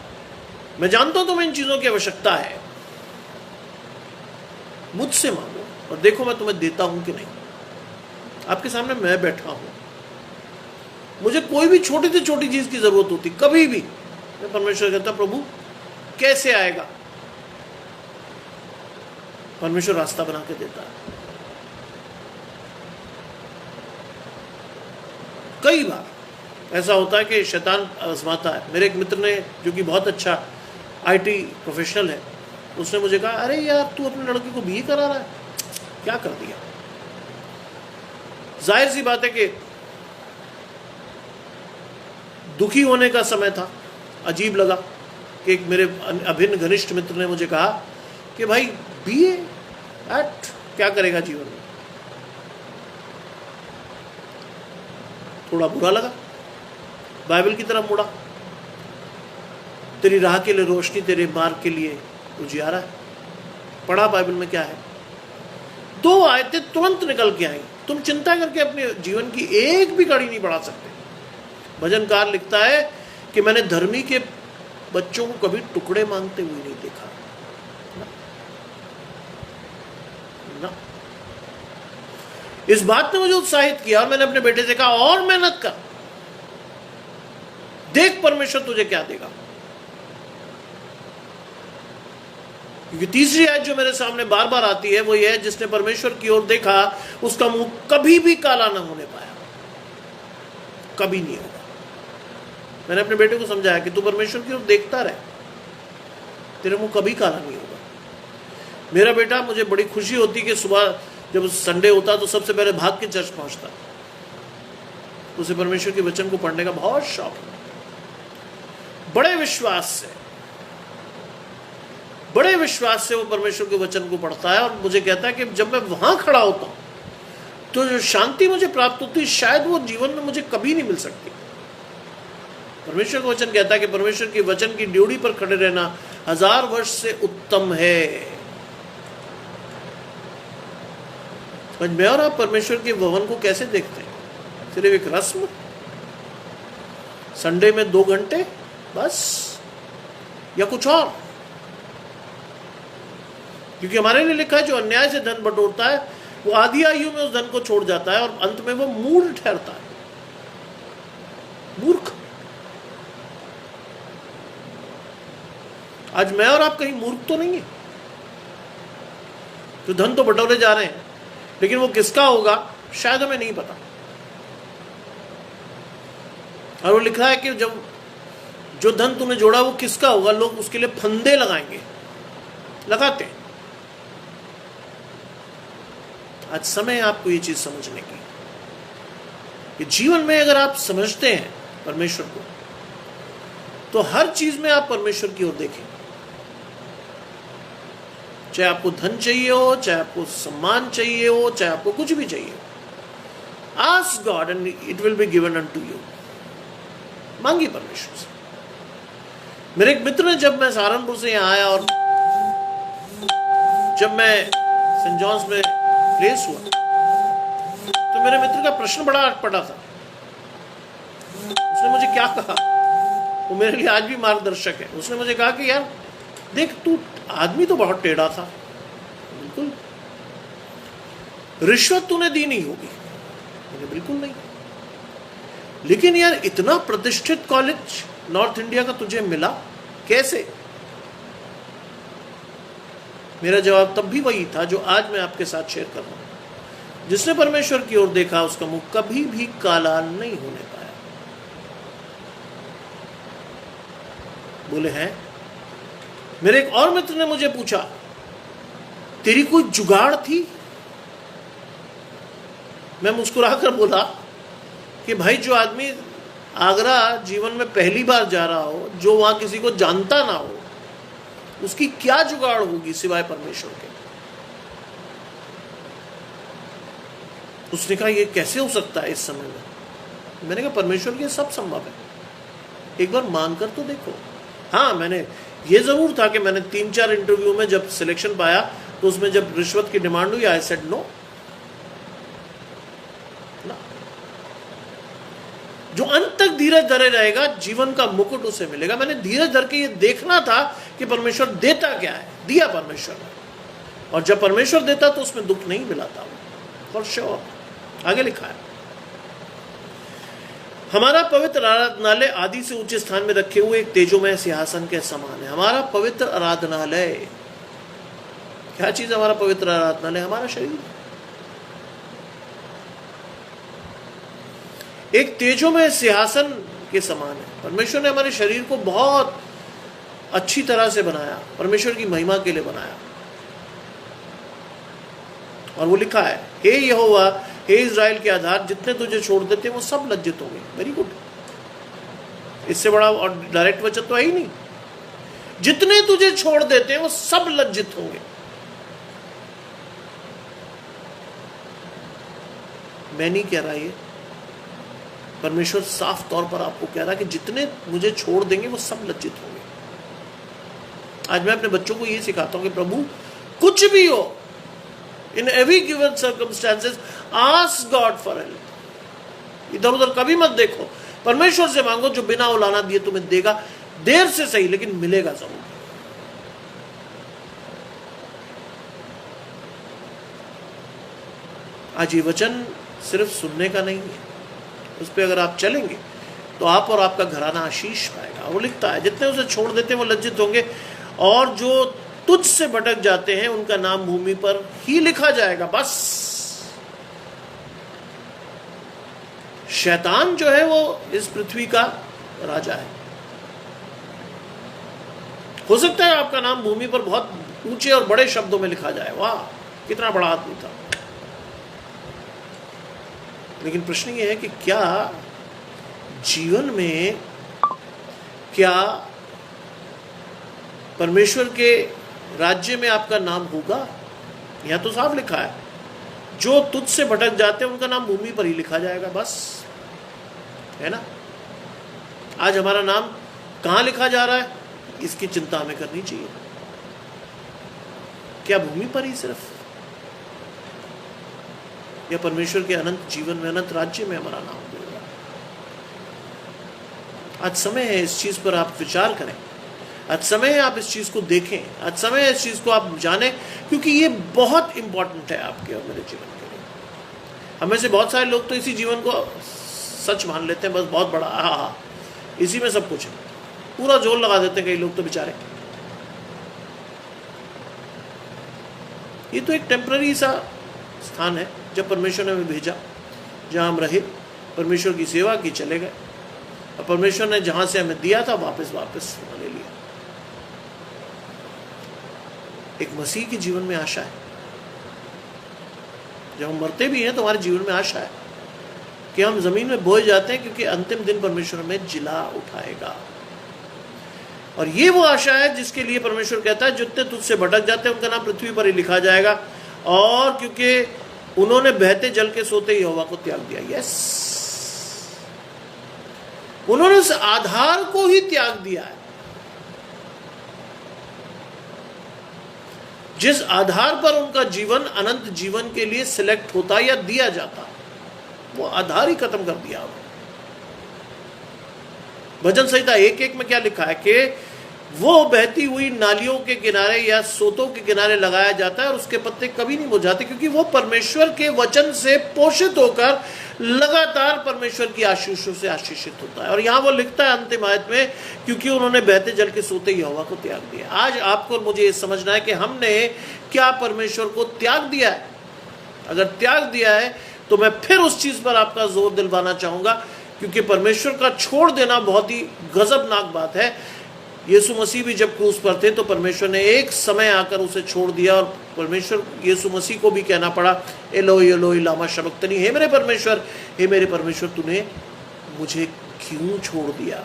मैं जानता हूं तुम्हें इन चीजों की आवश्यकता है, मुझसे मांगो और देखो मैं तुम्हें देता हूं कि नहीं। आपके सामने मैं बैठा हूं, मुझे कोई भी छोटी से छोटी चीज की जरूरत होती, कभी भी, मैं परमेश्वर कहता प्रभु कैसे आएगा? परमेश्वर रास्ता बना के देता है। कई बार ऐसा होता है कि शैतान आजमाता है। मेरे एक मित्र ने, जो कि बहुत अच्छा आईटी प्रोफेशनल है, उसने मुझे कहा अरे यार तू अपने लड़के को बीए करा रहा है, क्या कर दिया? जाहिर सी बात है कि दुखी होने का समय था। अजीब लगा कि एक मेरे अभिन्न घनिष्ठ मित्र ने मुझे कहा कि भाई बीए एट क्या करेगा जीवन में। थोड़ा बुरा लगा, बाइबल की तरफ मुड़ा। तेरी राह के लिए रोशनी, तेरे मार्ग के लिए उजियारा है। पढ़ा बाइबल में क्या है, 2 आयतें तुरंत निकल के आई। तुम चिंता करके अपने जीवन की एक भी कड़ी नहीं बढ़ा सकते। भजनकार लिखता है कि मैंने धर्मी के बच्चों को कभी टुकड़े मांगते हुए नहीं देखा ना। इस बात ने मुझे उत्साहित किया और मैंने अपने बेटे से कहा और मेहनत कर, देख परमेश्वर तुझे क्या देगा। क्योंकि तीसरी आयत जो मेरे सामने बार बार आती है वो ये है, जिसने परमेश्वर की ओर देखा उसका मुंह कभी भी काला ना होने पाया, कभी नहीं होगा। मैंने अपने बेटे को समझाया कि तू परमेश्वर की ओर देखता रहे, तेरे मुंह कभी काला नहीं होगा। मेरा बेटा, मुझे बड़ी खुशी होती कि सुबह जब संडे होता तो सबसे पहले भाग के चर्च पहुंचता। उसे परमेश्वर के वचन को पढ़ने का बहुत शौक है, बड़े विश्वास से वो परमेश्वर के वचन को पढ़ता है। और मुझे कहता है कि जब मैं वहां खड़ा होता हूं तो जो शांति मुझे प्राप्त होती है, शायद वो जीवन में मुझे कभी नहीं मिल सकती। परमेश्वर का वचन कहता है कि परमेश्वर के वचन की ड्योढ़ी पर खड़े रहना 1000 वर्ष से उत्तम है। मैं और आप परमेश्वर के भवन को कैसे देखते हैं? सिर्फ एक रस्म, संडे में 2 घंटे बस, या कुछ और? क्योंकि हमारे लिए लिखा है जो अन्याय से धन बटोरता है वो आधी आयु में उस धन को छोड़ जाता है और अंत में वो मूढ़ ठहरता है, मूर्ख। आज मैं और आप कहीं मूर्ख तो नहीं है? तो धन तो बटोरे जा रहे हैं, लेकिन वो किसका होगा शायद हमें नहीं पता। और वो लिखा है कि जब जो धन तूने जोड़ा वो किसका होगा, लोग उसके लिए फंदे लगाएंगे, लगाते हैं। आज समय है आपको ये चीज समझने की कि जीवन में अगर आप समझते हैं परमेश्वर को तो हर चीज में आप परमेश्वर की ओर देखें। चाहे आपको धन चाहिए हो, चाहे आपको सम्मान चाहिए हो, चाहे आपको कुछ भी चाहिए हो, ask God and it will be given unto you. मांगिए परमेश्वर से। मेरे एक मित्र ने, जब मैं सहारनपुर से यहाँ आया और जब मैं सेंट जॉन्स में प्लेस हुआ तो मेरे मित्र का प्रश्न बड़ा अटपटा था। उसने मुझे क्या कहा, वो मेरे लिए आज भी मार्गदर्शक है। उसने मुझे कहा कि यार देख, तू आदमी तो बहुत टेढ़ा था, बिल्कुल। रिश्वत तूने दी नहीं होगी? मैंने बिल्कुल नहीं। लेकिन यार इतना प्रतिष्ठित कॉलेज नॉर्थ इंडिया का तुझे मिला कैसे? मेरा जवाब तब भी वही था जो आज मैं आपके साथ शेयर कर रहा हूं। जिसने परमेश्वर की ओर देखा उसका मुंह कभी भी काला नहीं होने पाया। बोले हैं। मेरे एक और मित्र ने मुझे पूछा, तेरी कोई जुगाड़ थी? मैं मुस्कुराकर बोला कि भाई, जो आदमी आगरा जीवन में पहली बार जा रहा हो, जो वहां किसी को जानता ना हो, उसकी क्या जुगाड़ होगी सिवाय परमेश्वर के? उसने कहा ये कैसे हो सकता है इस समय में? मैंने कहा परमेश्वर के सब संभव है, एक बार मांग कर तो देखो। हाँ, मैंने ये जरूर था कि मैंने 3-4 इंटरव्यू में जब सिलेक्शन पाया तो उसमें जब रिश्वत की डिमांड हुई, आई सेड नो। जो अंत तक धीरज धरे रहेगा जीवन का मुकुट उसे मिलेगा। मैंने धीरज धर के ये देखना था कि परमेश्वर देता क्या है। दिया परमेश्वर ने, और जब परमेश्वर देता तो उसमें दुख नहीं मिलाता, फॉर श्योर। आगे लिखा है, हमारा पवित्र आराधनालय आदि से ऊंचे स्थान में रखे हुए एक तेजोमय सिंहासन के समान है। हमारा पवित्र आराधनालय, क्या चीज? हमारा पवित्र आराधनालय हमारा शरीर एक तेजोमय सिंहासन के समान है। परमेश्वर ने हमारे शरीर को बहुत अच्छी तरह से बनाया, परमेश्वर की महिमा के लिए बनाया। और वो लिखा है, हे यहोवा, हे इज़राइल के आधार, जितने तुझे छोड़ देते वो सब लज्जित होंगे। Very good. इससे बड़ा और डायरेक्ट वचन तो है ही नहीं। जितने तुझे छोड़ देते हैं वो सब लज्जित होंगे। मैं नहीं कह रहा ये, परमेश्वर साफ तौर पर आपको कह रहा है कि जितने मुझे छोड़ देंगे वो सब लज्जित होंगे। आज मैं अपने बच्चों को ये सिखाता हूं कि प्रभु कुछ भी हो, in every given circumstances ask God for help. इधर उधर कभी मत देखो परमेश्वर से मांगो जो बिना उलाना दिए तुम्हें देगा, देर से सही लेकिन मिलेगा जरूर। आज ये वचन सिर्फ सुनने का नहीं है, उस पर अगर आप चलेंगे तो आप और आपका घराना आशीष पाएगा। वो लिखता है जितने उसे छोड़ देते हैं वो लज्जित होंगे, और जो तुझ से भटक जाते हैं उनका नाम भूमि पर ही लिखा जाएगा। बस शैतान जो है वो इस पृथ्वी का राजा है। हो सकता है आपका नाम भूमि पर बहुत ऊंचे और बड़े शब्दों में लिखा जाए, वाह कितना बड़ा आदमी था, लेकिन प्रश्न ये है कि क्या जीवन में, क्या परमेश्वर के राज्य में आपका नाम होगा? यहां तो साफ लिखा है जो तुझ से भटक जाते हैं उनका नाम भूमि पर ही लिखा जाएगा। बस, है ना? आज हमारा नाम कहां लिखा जा रहा है, इसकी चिंता हमें करनी चाहिए। क्या भूमि पर ही सिर्फ, या परमेश्वर के अनंत जीवन में, अनंत राज्य में हमारा नाम होगा? आज समय है इस चीज पर आप विचार करें, आज समय है आप इस चीज को देखें, आज समय है इस चीज को आप जानें, क्योंकि ये बहुत इंपॉर्टेंट है आपके और मेरे जीवन के लिए। हमें से बहुत सारे लोग तो इसी जीवन को सच मान लेते हैं, बस बहुत बड़ा, हाँ इसी में सब कुछ है, पूरा जोर लगा देते हैं कई लोग तो बेचारे। ये तो एक टेम्पररी सा स्थान है जब परमेश्वर ने हमें भेजा, जहां हम रहे, परमेश्वर की सेवा की, चले गए, और परमेश्वर ने जहां से हमें दिया था वापस ले लिया। एक मसीह के जीवन में आशा है, जब हम मरते भी हैं तो हमारे जीवन में आशा है कि हम जमीन में बोए जाते हैं, क्योंकि अंतिम दिन परमेश्वर हमें जिला उठाएगा। और ये वो आशा है जिसके लिए परमेश्वर कहता है जितने तुझसे भटक जाते हैं उनका नाम पृथ्वी पर ही लिखा जाएगा, और क्योंकि उन्होंने बहते जल के सोते ही यहोवा को त्याग दिया। यस, उन्होंने उस आधार को ही त्याग दिया है जिस आधार पर उनका जीवन अनंत जीवन के लिए सिलेक्ट होता या दिया जाता, वो आधार ही खत्म कर दिया। भजन संहिता 1:1 में क्या लिखा है कि वो बहती हुई नालियों के किनारे या सोतों के किनारे लगाया जाता है और उसके पत्ते कभी नहीं मुरझाते, क्योंकि वो परमेश्वर के वचन से पोषित होकर लगातार परमेश्वर की आशीषों से आशीषित होता है। और यहां वो लिखता है अंतिम आयत में, क्योंकि उन्होंने बहते जल के सोते यहोवा को त्याग दिया। आज आपको और मुझे ये समझना है कि हमने क्या परमेश्वर को त्याग दिया है। अगर त्याग दिया है तो मैं फिर उस चीज पर आपका जोर दिलवाना चाहूंगा, क्योंकि परमेश्वर का छोड़ देना बहुत ही गजबनाक बात है। यीशु मसीह भी जब क्रूस पर थे तो परमेश्वर ने एक समय आकर उसे छोड़ दिया, और परमेश्वर यीशु मसीह को भी कहना पड़ा, एलोही एलोही लामा शबक्तनी, हे मेरे परमेश्वर तूने मुझे क्यों छोड़ दिया।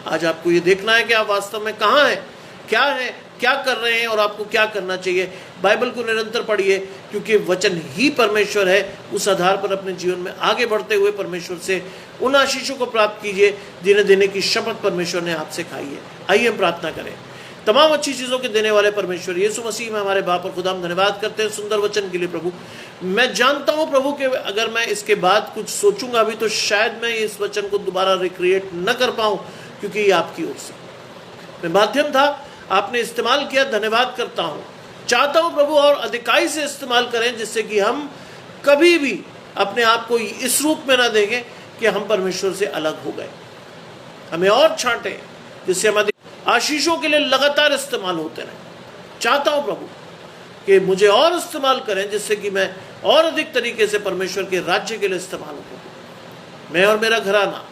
आज आपको ये देखना है कि आप वास्तव में कहाँ हैं, क्या कर रहे हैं और आपको क्या करना चाहिए। बाइबल को निरंतर पढ़िए, क्योंकि वचन ही परमेश्वर है। उस आधार पर अपने जीवन में आगे बढ़ते हुए परमेश्वर से उन आशीषों को प्राप्त कीजिए जिन्हें देने की शपथ परमेश्वर ने आपसे खाई है। आइए हम प्रार्थना करें। तमाम अच्छी चीज़ों के देने वाले परमेश्वर यीशु मसीह में हमारे बाप और खुदा, हम धन्यवाद करते हैं सुंदर वचन के लिए। प्रभु, मैं जानता हूँ प्रभु कि अगर मैं इसके बाद कुछ सोचूंगा भी तो शायद मैं इस वचन को दोबारा रिक्रिएट न कर पाऊँ, क्योंकि ये आपकी ओर से मैं माध्यम था, आपने इस्तेमाल किया, धन्यवाद करता हूँ। चाहता हूँ प्रभु और अधिकाई से इस्तेमाल करें, जिससे कि हम कभी भी अपने आप को इस रूप में ना देखें कि हम परमेश्वर से अलग हो गए। हमें और छांटें जिससे हमारे आशीषों के लिए लगातार इस्तेमाल होते रहें। चाहता हूँ प्रभु कि मुझे और इस्तेमाल करें, जिससे कि मैं और अधिक तरीके से परमेश्वर के राज्य के लिए इस्तेमाल हो, मैं और मेरा घराना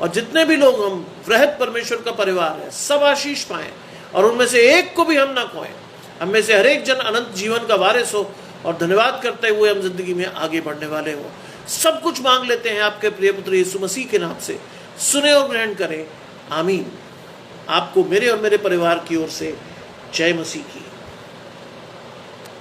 और जितने भी लोग हम वृहद परमेश्वर का परिवार है, सब आशीष पाएं, और उनमें से एक को भी हम ना खोएं। हम में से हर एक जन अनंत जीवन का वारिस हो, और धन्यवाद करते हुए हम जिंदगी में आगे बढ़ने वाले हो। सब कुछ मांग लेते हैं आपके प्रिय पुत्र यीशु मसीह के नाम से, सुने और ग्रहण करें। आमीन। आपको मेरे और मेरे परिवार की ओर से जय मसीह की।